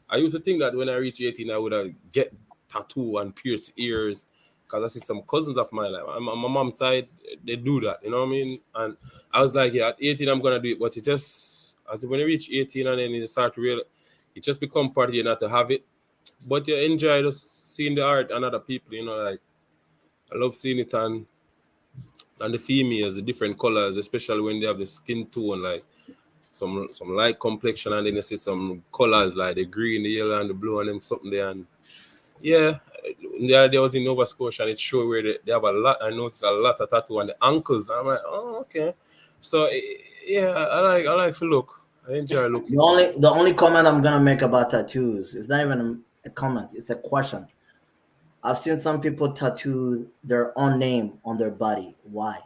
I used to think that when I reach 18, I would get tattoo and pierce ears because I see some cousins of mine, like on my mom's side, they do that. You know what I mean? And I was like, yeah, at 18, I'm gonna do it. But it just as when you reach 18 and then you start to real, it just become part of you not to have it. But you enjoy just seeing the art and other people. You know, like I love seeing it and the females, the different colors, especially when they have the skin tone, like some light complexion, and then you see some colors like the green, the yellow, and the blue, and them something there. And yeah, the other day I was in Nova Scotia, and it showed where they have a lot. I noticed a lot of tattoo on the ankles. I'm like, oh, okay. So yeah, I like to look. I enjoy looking. The only comment I'm gonna make about tattoos is not even a comment; it's a question. I've seen some people tattoo their own name on their body. Why?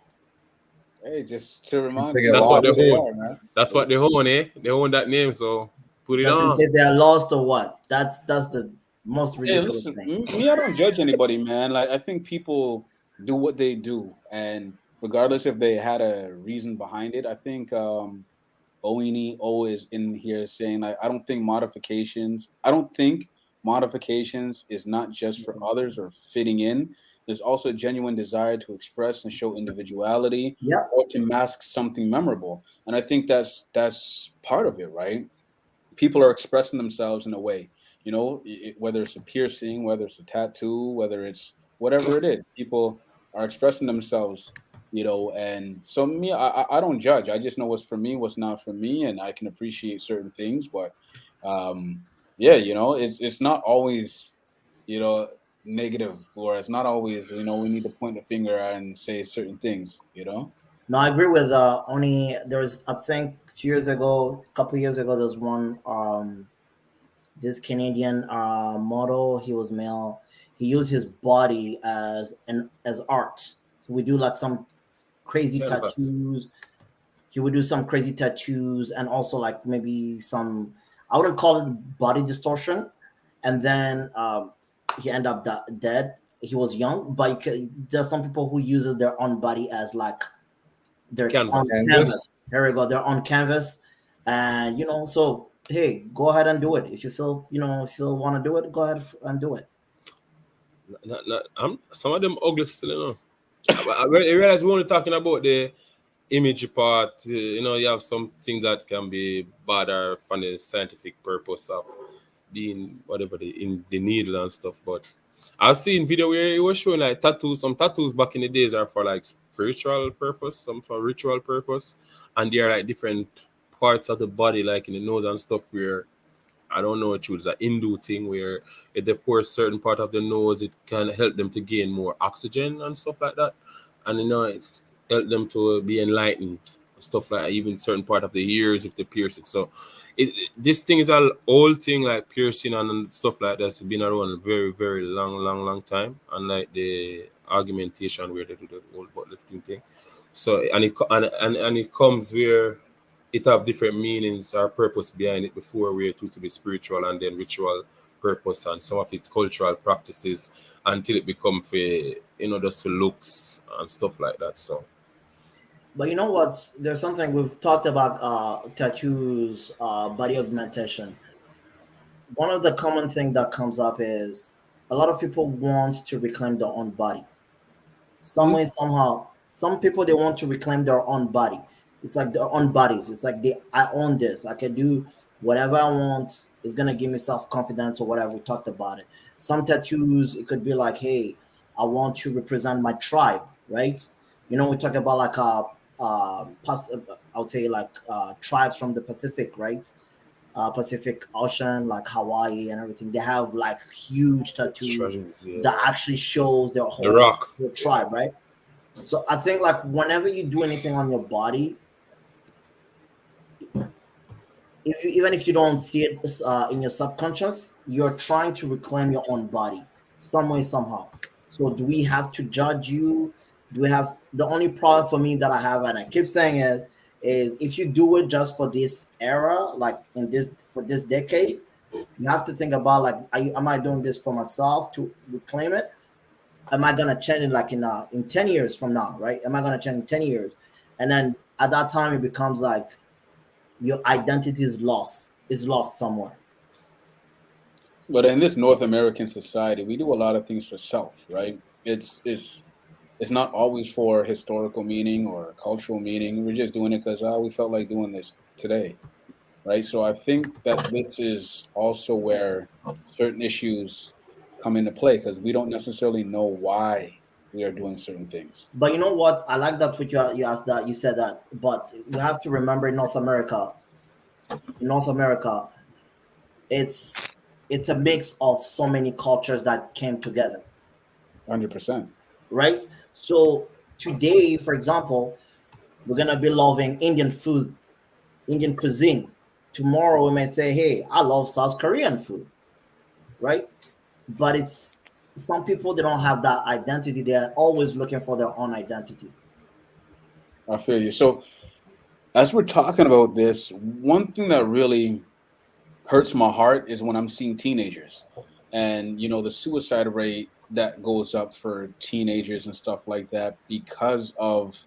Hey, just to remind To get people That's what of they who lost. they own. are, man. That's what they own, eh? They own that name, so put it Just in on. case they are lost or what? That's the most Hey, ridiculous listen, thing. me, I don't judge anybody, man. Like, I think people do what they do, and regardless if they had a reason behind it, I think Owini always in here saying like, I don't think modifications is not just for others or fitting in. There's also a genuine desire to express and show individuality Yep. or to mask something memorable, and I think that's part of it, right? People are expressing themselves in a way, whether it's a piercing, whether it's a tattoo, whether it's whatever it is, people are expressing themselves, and so me, I don't judge. I just know what's for me, what's not for me, and I can appreciate certain things, but yeah, it's not always, you know negative, or it's not always, we need to point the finger and say certain things. No, I agree with only there's I think a few years ago, a couple years ago, there's one this Canadian model. He was male. He used his body as art. So we do like some crazy Canvas. tattoos. He would do some crazy tattoos and also like maybe some. I wouldn't call it body distortion. And then he ended up dead. He was young, but there's some people who uses their own body as like they're on Canvas. canvas. Canvas. There we go. They're on canvas, and so hey, go ahead and do it. If you feel want to do it, go ahead and do it. Some of them ugly still, I realize we're only talking about the image part. You have some things that can be bad or for the scientific purpose of being whatever in the needle and stuff. But I've seen video where it was showing like tattoos. Some tattoos back in the days are for like spiritual purpose, some for ritual purpose, and they are like different parts of the body, like in the nose and stuff, where I don't know, it's a Hindu thing where if they pour a certain part of the nose, it can help them to gain more oxygen and stuff like that. And it help them to be enlightened, stuff like that. Even certain part of the ears if they pierce it. So this thing is an old thing, like piercing and stuff like that's been around a very, very long time. Unlike the argumentation where they do the whole butt lifting thing. So and it comes where it have different meanings or purpose behind it before, where it used to be spiritual and then ritual purpose and some of its cultural practices until it become for just for looks and stuff like that. So But you know what? There's something we've talked about tattoos, body augmentation. One of the common thing that comes up is a lot of people want to reclaim their own body. Some way, somehow, some people they want to reclaim their own body. It's like their own bodies. It's like I own this. I can do whatever I want. It's gonna give me self confidence or whatever. We talked about it. Some tattoos, it could be like, hey, I want to represent my tribe, right? We talk about like I would say like tribes from the Pacific, right? Pacific Ocean, like Hawaii and everything. They have like huge tattoos strategy, yeah. that actually shows their The whole rock. their tribe, right? So I think like whenever you do anything on your body, even if you don't see it in your subconscious, you're trying to reclaim your own body some way somehow. So do we have to judge you? Do we have the only problem for me that I have, and I keep saying it, is if you do it just for this era, like for this decade, you have to think about like, am I doing this for myself to reclaim it, am I gonna change it like in 10 years from now, right? Am I gonna change in 10 years? And then at that time it becomes like your identity is lost somewhere. But in this North American society, we do a lot of things for self, right? It's not always for historical meaning or cultural meaning. We're just doing it because we felt like doing this today, right? So I think that this is also where certain issues come into play because we don't necessarily know why we are doing certain things. But you know what? I like that what you asked that you said that. But we have to remember in North America, it's it's a mix of so many cultures that came together, 100%. right? So today, for example, we're gonna be loving Indian food, Indian cuisine. Tomorrow we may say, "Hey, I love South Korean food," right? But it's some people they don't have that identity. They're always looking for their own identity. I feel you. So as we're talking about this, one thing that really hurts my heart is when I'm seeing teenagers and the suicide rate that goes up for teenagers and stuff like that because of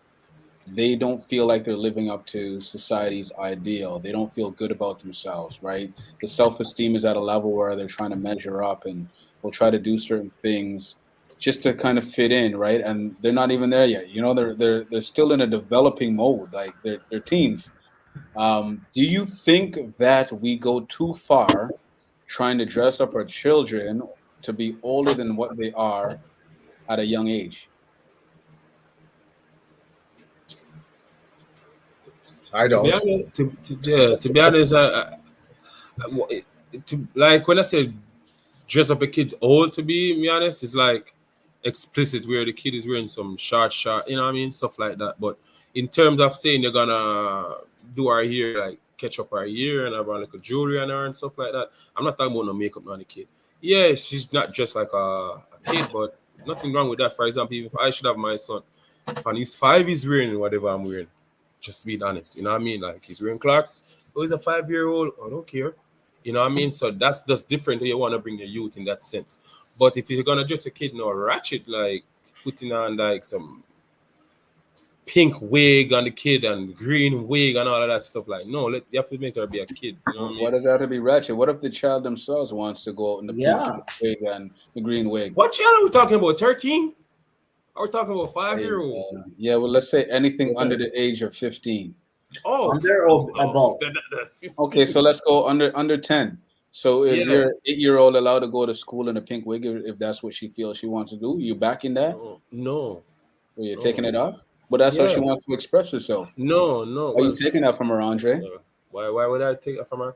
they don't feel like they're living up to society's ideal. They don't feel good about themselves, right? The self-esteem is at a level where they're trying to measure up and will try to do certain things just to kind of fit in, right? And they're not even there yet. They're still in a developing mode, like they're teens. Do you think that we go too far trying to dress up our children to be older than what they are at a young age? I To be don't. honest, to be honest, to like when I say dress up a kid old, to be honest, it's like explicit where the kid is wearing some short, you know what I mean, stuff like that. But in terms of saying they're gonna do our hair, like catch up our hair and have a little jewelry on her and stuff like that, I'm not talking about no makeup on the kid. Yeah, she's not dressed like a kid, but nothing wrong with that. For example, if I should have my son, if he's 5, he's wearing whatever I'm wearing. Just being honest, you know what I mean? Like he's wearing Clarks. Oh, he's a 5-year-old. I don't care. You know what I mean? So that's just different. You want to bring your youth in that sense. But if you're gonna just a kid, no ratchet, like putting on like some pink wig on the kid and green wig and all of that stuff, like no, you have to make her be a kid. You know what I Why mean? does that have to be ratchet? What if the child themselves wants to go out in the pink Yeah, wig and the green wig? What channel are we talking about? 13? Are we talking about 5-year-old? Yeah, well, let's say anything it's under the age of 15. Oh, under or above. Okay, 15. so let's go under 10. So is Yeah. your 8-year-old allowed to go to school in a pink wig if that's what she feels she wants to do? You backing that? No, no, Or you're taking no. it off? But that's how Yeah. she wants to express herself. No, no. Why are you Well, taking that from her, Andre? why would I take it from her?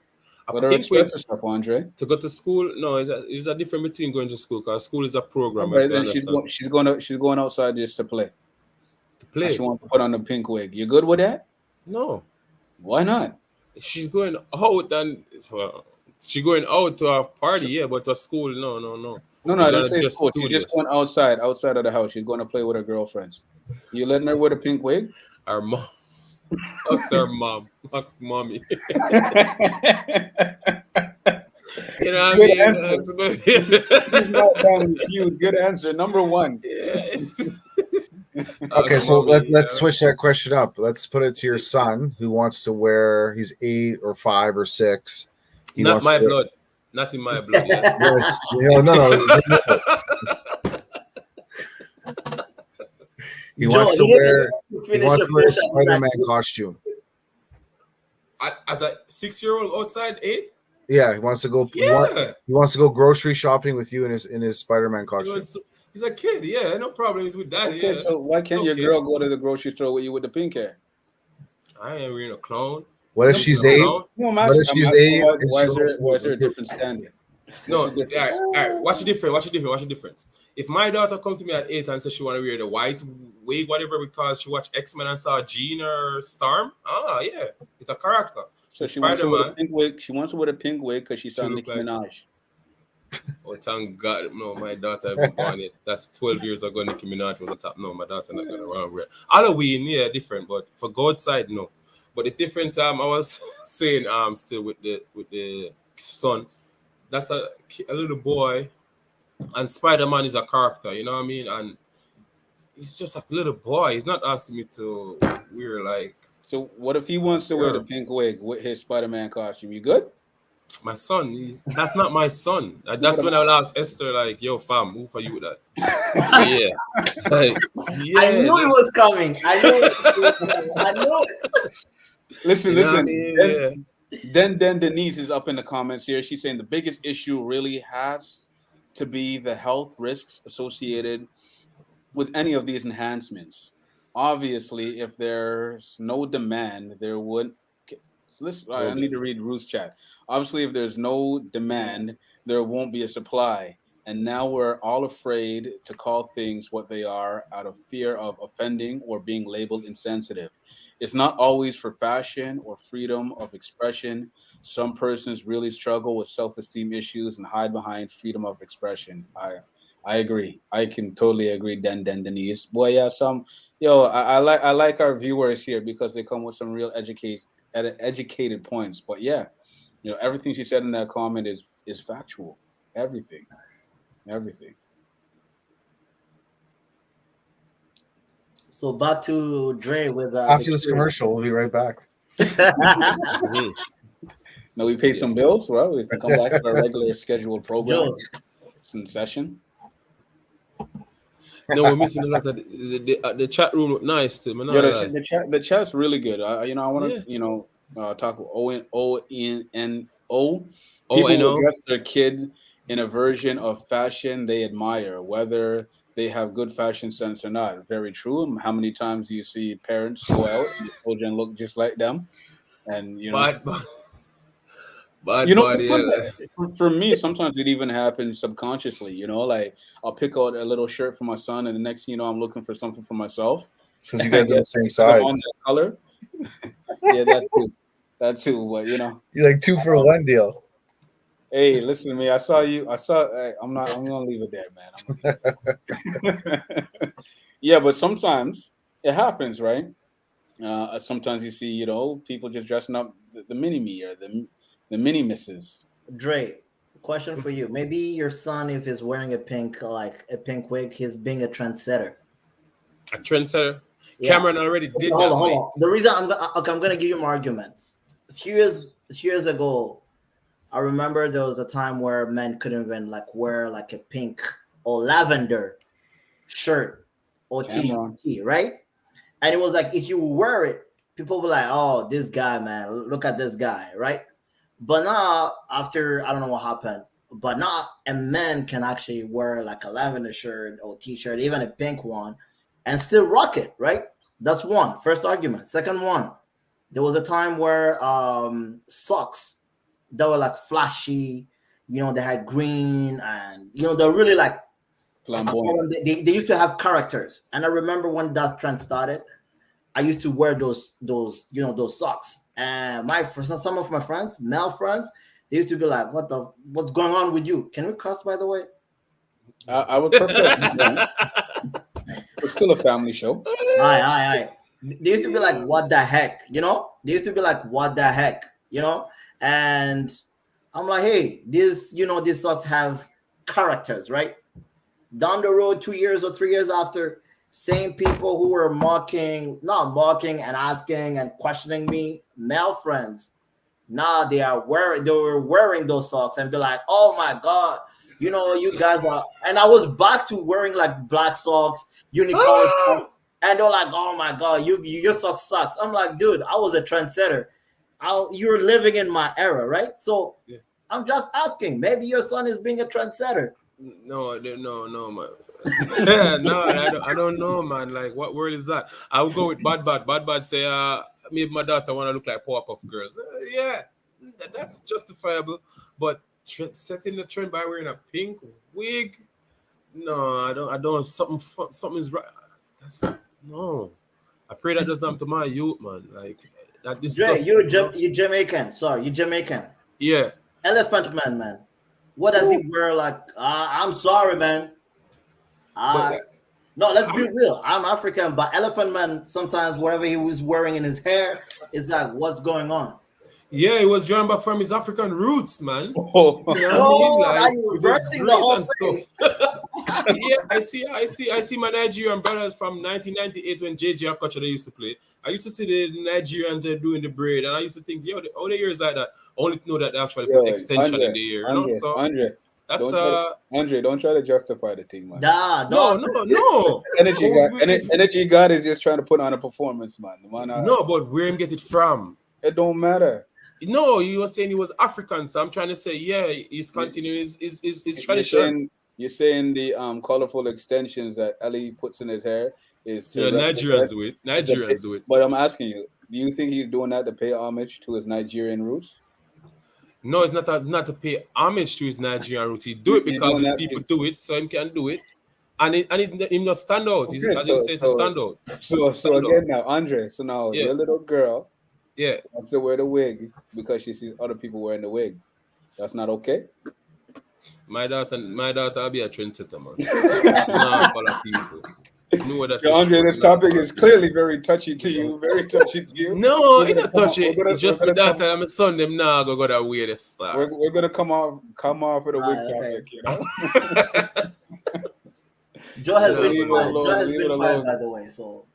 A Let her pink express wig herself, Andre. to go to school? No, it's a difference between going to school because school is a All program. You have right, to then understand she's going outside just to play. to And she play. wants to put on the pink wig. You good with that? No, Why not? she's going out and well, she going out to a party. Yeah, but to school, no, no, no. No, no, We're I didn't gonna say dress school. She's just going studious. outside of the house. She's going to play with her girlfriends. You letting her wear the pink wig? Our mom, Max, our mom, Max, mommy. You know what I Good mean? answer. She's not down with you. Good answer. Number one. Yeah. Okay, Max, so mommy. let's switch that question up. Let's put it to your son who wants to wear. He's 8 or 5 or 6. He Not wants my to. blood. Not in my blood yet. Yes, no. He Joe, wants to you didn't wear. even He finish wants your to wear a question. Spider-Man costume. As a 6-year-old outside 8? Yeah, he wants to go. Yeah. He wants to go grocery shopping with you in his Spider-Man He costume. wants, he's a kid. Yeah, no problems with that. Okay, Yeah, so why it's can't your okay. girl go to the grocery store with you with the pink hair? I ain't wearing a clown. What if No, she's A 8? clown? no, What if I'm she's asking 8 and why she is wants there to why is there a go? different standard? What's No, the all difference? right, all right. What's the difference? What's the difference? If my daughter come to me at 8 and says she want to wear the white wig, whatever, because she watched X-Men and saw Jean or Storm, yeah, it's a character. So The she wants to wear the Spider-Man, pink wig. She wants to wear the pink wig because she to saw look Nicki like, Minaj. oh, thank God, no, my daughter haven't born yet. That's 12 years ago, Nicki Minaj was on top. No, my daughter not going to run with it. Halloween, yeah, different, but for God's side, no. But the different I was saying still with the son, that's a little boy And Spider-Man is a character, you know what I mean? And he's just a little boy. He's not asking me to wear like. So what if he wants to wear the pink wig with his Spider-Man costume? You good? My son, that's not my son. That's when I'll ask Esther, like, yo, fam, who for you with that? Yeah. Like, yeah. I knew it was coming. I knew it. Listen. I mean? Then Denise is up in the comments here. She's saying the biggest issue really has to be the health risks associated with any of these enhancements. Obviously, if there's no demand, there would. Listen, I need to read Ruth's chat. Obviously, if there's no demand, there won't be a supply. And now we're all afraid to call things what they are out of fear of offending or being labeled insensitive. It's not always for fashion or freedom of expression. Some persons really struggle with self-esteem issues and hide behind freedom of expression. I agree. I can totally agree. Denise. Boy, yeah. I like our viewers here because they come with some real educated points. But yeah, everything she said in that comment is factual. Everything. So back to Dre with after this commercial, we'll be right back. No, we paid some bills. Well, we can come back to our regular scheduled program. It's in session. No, we're missing a lot of the chat room. Look nice too. The chat's really good. I want to talk about ONO. People will dress their kid in a version of fashion they admire, whether they have good fashion sense or not. Very true. How many times do you see parents go out and the children look just like them? And for me, sometimes it even happens subconsciously. Like I'll pick out a little shirt for my son, and the next thing you know, I'm looking for something for myself. Because you guys are the same size. On that color. Yeah, that too. But you're like 2-for-1 deal. Hey, listen to me. I'm gonna leave it there, man. Yeah, but sometimes it happens, right? Sometimes you see, people just dressing up the mini me or the mini misses. Dre, question for you. Maybe your son, if he's wearing a pink wig, he's being a trendsetter. A trendsetter? Yeah. Cameron already did that. Hold on. The reason I'm going to give you my argument. A few years ago, I remember there was a time where men couldn't even wear a pink or lavender shirt or tee, right? And it was if you wear it, people were like, "Oh, this guy, man, look at this guy," right? But now, after I don't know what happened, but now a man can actually wear a lavender shirt or t-shirt, even a pink one, and still rock it, right? That's one. First argument. Second one, there was a time where socks that were flashy, they had green and they're really flamboyant. They used to have characters. And I remember when that trend started, I used to wear those socks. And some of my friends, male friends, they used to be like, what's going on with you? Can we cuss, by the way? I would prefer. It's still a family show. Aye. They used to be like, what the heck? They used to be like, what the heck? And I'm like, hey, these socks have characters, right? Down the road, 2 years or 3 years after, same people who were not mocking and asking and questioning me, male friends, now they were wearing those socks and be like, oh my God, you guys are, and I was back to wearing black socks, unicorn socks, and they're like, oh my God, your socks sucks. I'm like, dude, I was a trendsetter. You're living in my era, right? So yeah. I'm just asking, maybe your son is being a trendsetter. No, man. No, I don't know, man. What word is that? I would go with bad. Bad say, maybe my daughter want to look like Powerpuff Girls. Yeah, that's justifiable. But setting the trend by wearing a pink wig, no, I don't. Something is right. No. I pray that doesn't happen to my youth, man. That disgusting. You Jamaican. Sorry, you Jamaican. Yeah. Elephant Man. What does he wear? I'm sorry, man. No, let's be real. I'm African, but Elephant Man, sometimes whatever he was wearing in his hair is what's going on? Yeah, he was drawing back from his African roots, man. Oh, You know what I mean? Oh, now Like you're with his reversing the braids whole and thing. stuff. Yeah, I see my Nigerian brothers from 1998 when JJ Okocha they used to play. I used to see the Nigerians doing the braid, and I used to think, yo, all the years like that. Only to know that they actually put yo, extension in the ear, you know. So that's Don't try to justify the thing, man. Nah, no, dog. no, no. Energy God, If energy God is just trying to put on a performance, man. no, but where him get it from? It don't matter. No, you were saying he was African, so I'm trying to say, yeah, he's You- continuing his You're tradition. saying the colorful extensions that Ellie puts in his hair is to Yeah, represent Nigerians do it. is a Nigerians do it. but I'm asking you, do you think he's doing that to pay homage to his Nigerian roots? No, it's not to pay homage to his Nigerian roots. He do it You're because doing his that. people do it, so he can do it, and he not stand out. He's, Okay, as him says, he stand out. so Stand out. again now, Andre. So now Yeah, your little girl yeah. wants to wear the wig because she sees other people wearing the wig. That's not okay. My daughter will be a trendsetter, man. She not follow people. No, that So, for Andre, sure. this topic is clearly very touchy to you. Very touchy to you. No, We're it gonna not come touch on. it. It's just my daughter and my son. Them now go that way they start. We're gonna come off with a wig Okay. topic. You know. Joe has Yeah, been Leave it quiet. alone, Joe has leave been it quiet, alone. by the way. So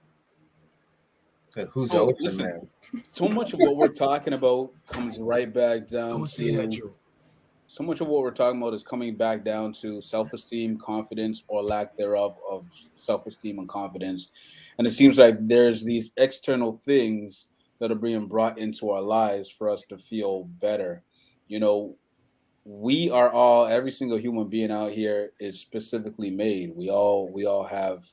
Who's Oh, open listen. there? So much of what we're talking about comes right back down Don't say that, to Joe. so much of what we're talking about is coming back down to self-esteem, confidence, or lack thereof of self-esteem and confidence. And it seems like there's these external things that are being brought into our lives for us to feel better. You know, we are all every single human being out here is specifically made. We all have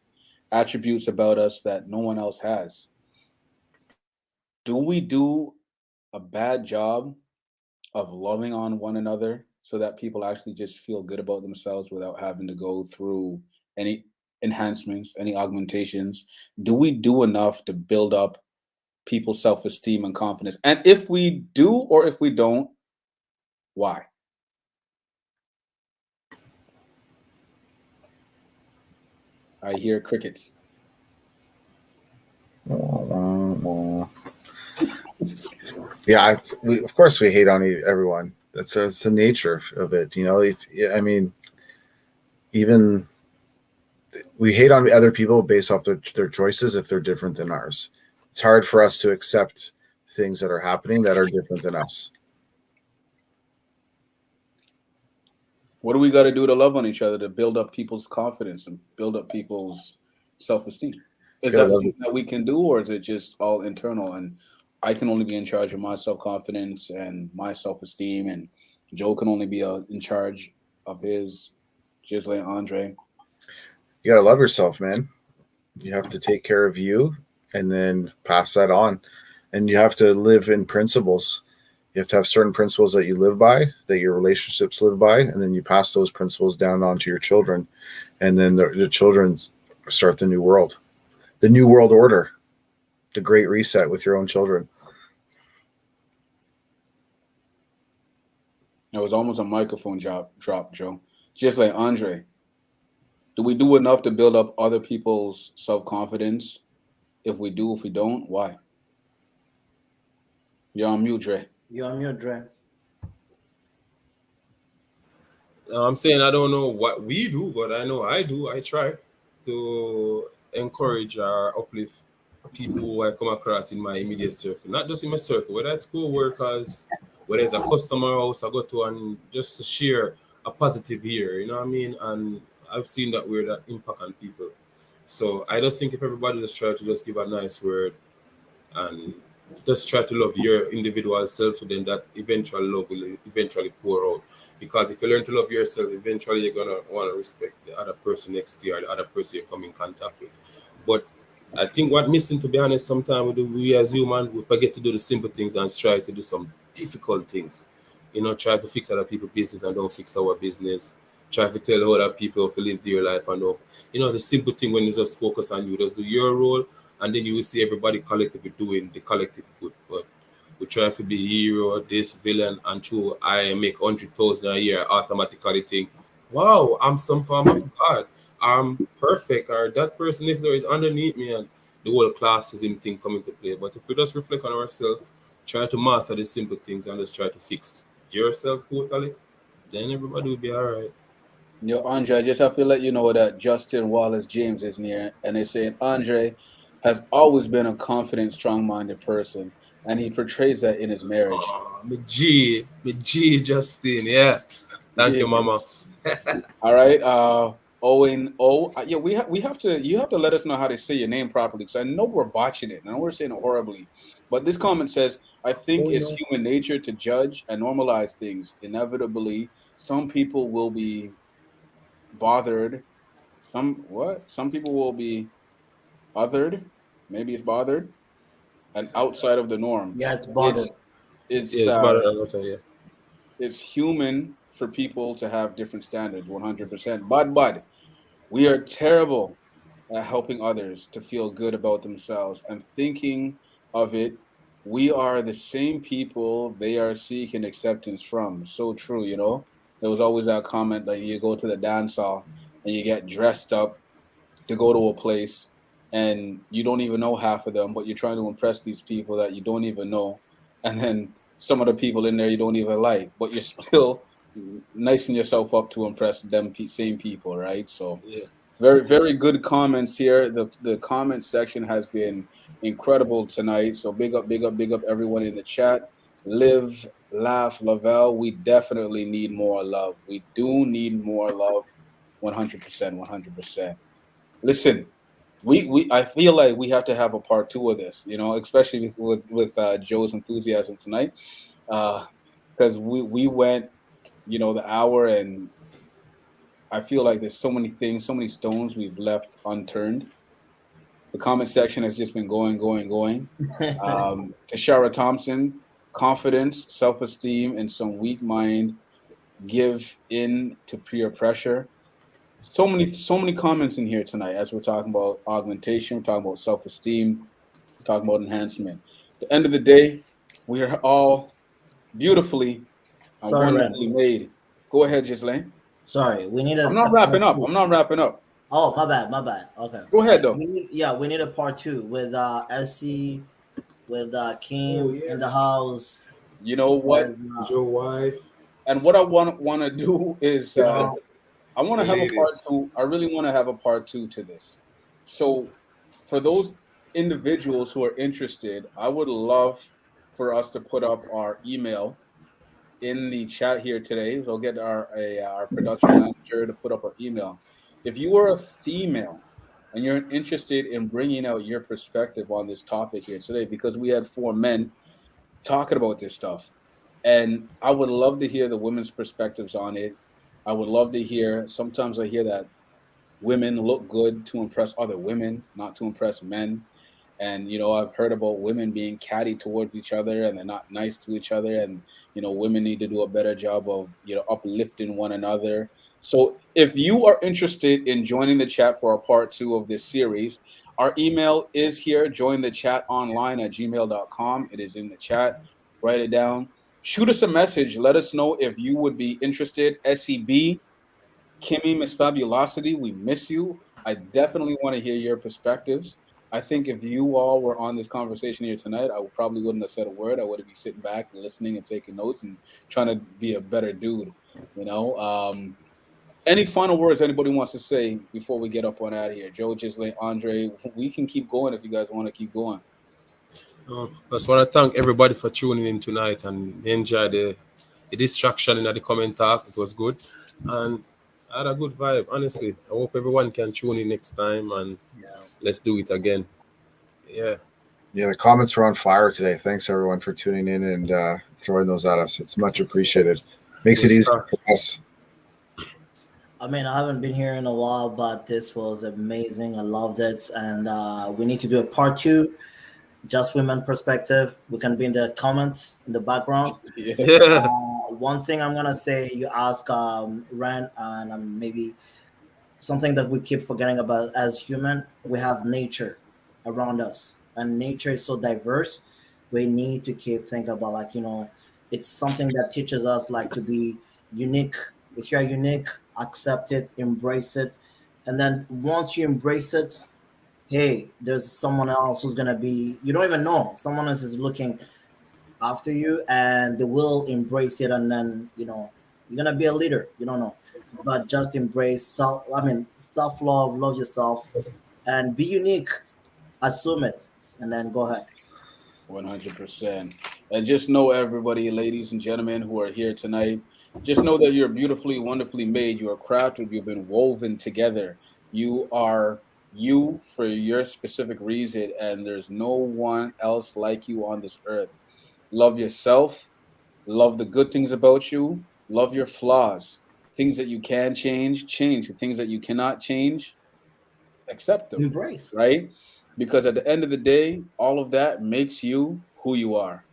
attributes about us that no one else has. Do we do a bad job of loving on one another so that people actually just feel good about themselves without having to go through any enhancements, any augmentations? Do we do enough to build up people's self-esteem and confidence? And if we do or if we don't, why? I hear crickets. Yeah, of course we hate on everyone. It's the nature of it, you know. I mean, even we hate on other people based off their choices if they're different than ours. It's hard for us to accept things that are happening that are different than us. What do we got to do to love on each other to build up people's confidence and build up people's self-esteem? Is Gotta that love something that we can do, or is it just all internal? And I can only be in charge of my self-confidence and my self-esteem, and Joe can only be in charge of his, just like Andre. You gotta love yourself, man. You have to take care of you and then pass that on. And you have to live in principles. You have to have certain principles that you live by, that your relationships live by, and then you pass those principles down onto your children. And then the children start the new world order, the great reset with your own children. It was almost a microphone drop, Joe. Just like Andre. Do we do enough to build up other people's self-confidence? If we do, if we don't, why? You're on mute, Dre. you're on mute, Dre. I'm saying I don't know what we do, but I know I do. I try to encourage or uplift people who I come across in my immediate circle, not just in my circle, whether it's co-workers, whether it's a customer house I go to, and just to share a positive here, you know what I mean? And I've seen that we're that impact on people. So I just think if everybody just try to just give a nice word and just try to love your individual self, so then that eventual love will eventually pour out. Because if you learn to love yourself, eventually you're gonna want to respect the other person next to you or the other person you come in contact with. But I think what missing, to be honest, sometimes we as human we forget to do the simple things and try to do some difficult things. You know, try to fix other people's business and don't fix our business. Try to tell other people to live their life and don't. You know, the simple thing when you just focus on you, just do your role, and then you will see everybody collectively doing the collective good. But we try to be hero, this villain, and true. I make 100,000 a year. Automatically think, wow, I'm some form of god. I'm perfect, or that person next door is underneath me, and the whole classism thing come into play. But if we just reflect on ourselves, try to master the simple things and just try to fix yourself totally, then everybody will be all right. Yo, Andre, I just have to let you know that Justin Wallace James is near, and they're saying Andre has always been a confident, strong-minded person, and he portrays that in his marriage. Oh, me G, Justin. Yeah, thank Yeah. you, Mama. All right. Owen O. Yeah, we have to. You have to let us know how to say your name properly, because I know we're botching it. And I know we're saying it horribly. But this comment says, "I think Oh it's no. human nature to judge and normalize things. Inevitably, some people will be bothered. Some people will be bothered. Maybe it's bothered and outside of the norm. Yeah, it's It's bothered. it's Yeah, it's uh about that. Yeah. it's human for people to have different standards. 100%. But we are terrible at helping others to feel good about themselves and thinking of it. We are the same people they are seeking acceptance from. So true, you know. There was always that comment like you go to the dance hall and you get dressed up to go to a place and you don't even know half of them, but you're trying to impress these people that you don't even know. And then some of the people in there you don't even like, but you're still nicing yourself up to impress them same people, right? So Yeah. very, very good comments here. The comment section has been incredible tonight. So big up, big up, big up everyone in the chat. Live, laugh, Lavelle. We definitely need more love. We do need more love. 100%, 100%. Listen, we I feel like we have to have a part two of this, you know, especially with Joe's enthusiasm tonight. Because we went, you know, the hour, and I feel like there's so many things, so many stones we've left unturned. The comment section has just been going, going, going. Tashara Thompson, confidence, self esteem, and some weak mind give in to peer pressure. So many comments in here tonight as we're talking about augmentation, we're talking about self esteem, we're talking about enhancement. At the end of the day, we are all beautifully and Sorry, Ren. wonderfully made. Go ahead, Ghislaine. Sorry, we need I'm a not wrapping part up. two. I'm not wrapping up. Oh, my bad, my bad. Okay. Go ahead though. We need a part two with SC, with Oh Kim in yeah. the house, You know what? with Joe wife. And what I want to do is uh, I want The to have a part ladies. two. I really want to have a part two to this. So for those individuals who are interested, I would love for us to put up our email in the chat here today. We'll get our production manager to put up our email. If you are a female and you're interested in bringing out your perspective on this topic here today, because we had four men talking about this stuff, and I would love to hear the women's perspectives on it. I would love to hear. Sometimes I hear that women look good to impress other women, not to impress men. And you know, I've heard about women being catty towards each other and they're not nice to each other. And you know, women need to do a better job of, you know, uplifting one another. So if you are interested in joining the chat for a part two of this series, our email is here. Join the chat online at gmail.com. It is in the chat. Write it down. Shoot us a message. Let us know if you would be interested. SEB, Kimmy, Miss Fabulosity, we miss you. I definitely want to hear your perspectives. I think if you all were on this conversation here tonight, I probably wouldn't have said a word. I would have been sitting back, listening, and taking notes, and trying to be a better dude. You know. Any final words anybody wants to say before we get up on out of here? Joe, Gisley, Andre, we can keep going if you guys want to keep going. I just want to thank everybody for tuning in tonight and enjoy the distraction in the comment talk. It was good. And I had a good vibe, honestly. I hope everyone can tune in next time and yeah. let's do it again. Yeah. Yeah, the comments were on fire today. Thanks everyone for tuning in and throwing those at us. It's much appreciated. Makes it Good easier stuff. for us. I mean, I haven't been here in a while, but this was amazing. I loved it, and we need to do a part two, just women perspective. We can be in the comments in the background. Yeah. Yeah. One thing I'm gonna say, you ask Ren, and maybe something that we keep forgetting about as human, we have nature around us, and nature is so diverse. We need to keep thinking about, like, it's something that teaches us like to be unique. If you're unique, accept it, embrace it, and then once you embrace it, hey, there's someone else who's gonna be, you don't even know, someone else is looking after you, and they will embrace it, and then you're gonna be a leader. You don't know, but just embrace self. I mean, self love, love yourself, and be unique. Assume it, and then go ahead. 100%. And just know, everybody, ladies and gentlemen who are here tonight, just know that you're beautifully, wonderfully made. You are crafted. You've been woven together. You are you for your specific reason, and there's no one else like you on this earth. Love yourself. Love the good things about you. Love your flaws. Things that you can change, change. The things that you cannot change, accept them, Embrace. right? Because at the end of the day, all of that makes you who you are.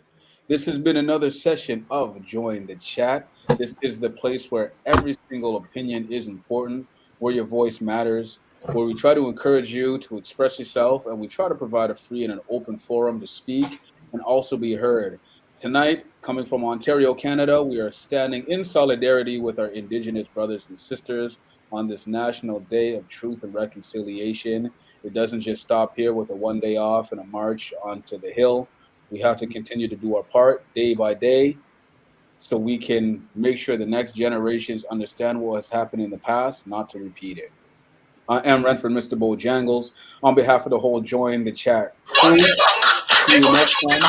This has been another session of Join the Chat. This is the place where every single opinion is important, where your voice matters, where we try to encourage you to express yourself, and we try to provide a free and an open forum to speak and also be heard. Tonight, coming from Ontario, Canada, we are standing in solidarity with our Indigenous brothers and sisters on this National Day of Truth and Reconciliation. It doesn't just stop here with a 1 day off and a march onto the Hill. We have to continue to do our part day by day so we can make sure the next generations understand what has happened in the past, not to repeat it. I am Renford, Mr. Bojangles. On behalf of the whole Join the Chat crew, see you next time.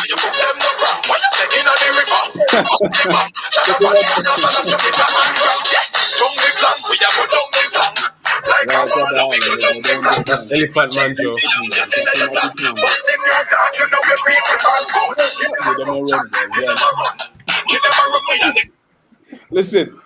That's Elephant Man Joe. Listen,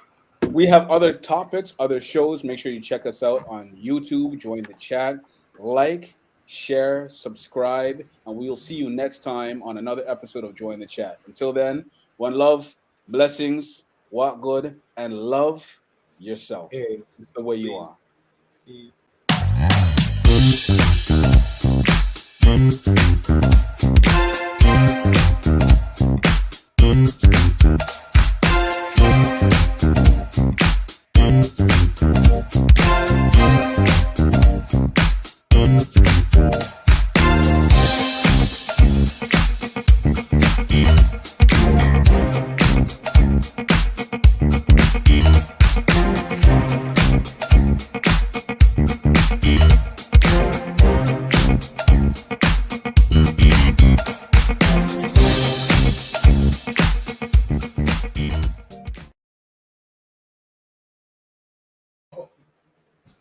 we have other topics, other shows. Make sure you check us out on YouTube. Join the chat. Like, share, subscribe, and we will see you next time on another episode of Join the Chat. Until then, one love, blessings, walk good, and love yourself. Hey, It's the way you are. please.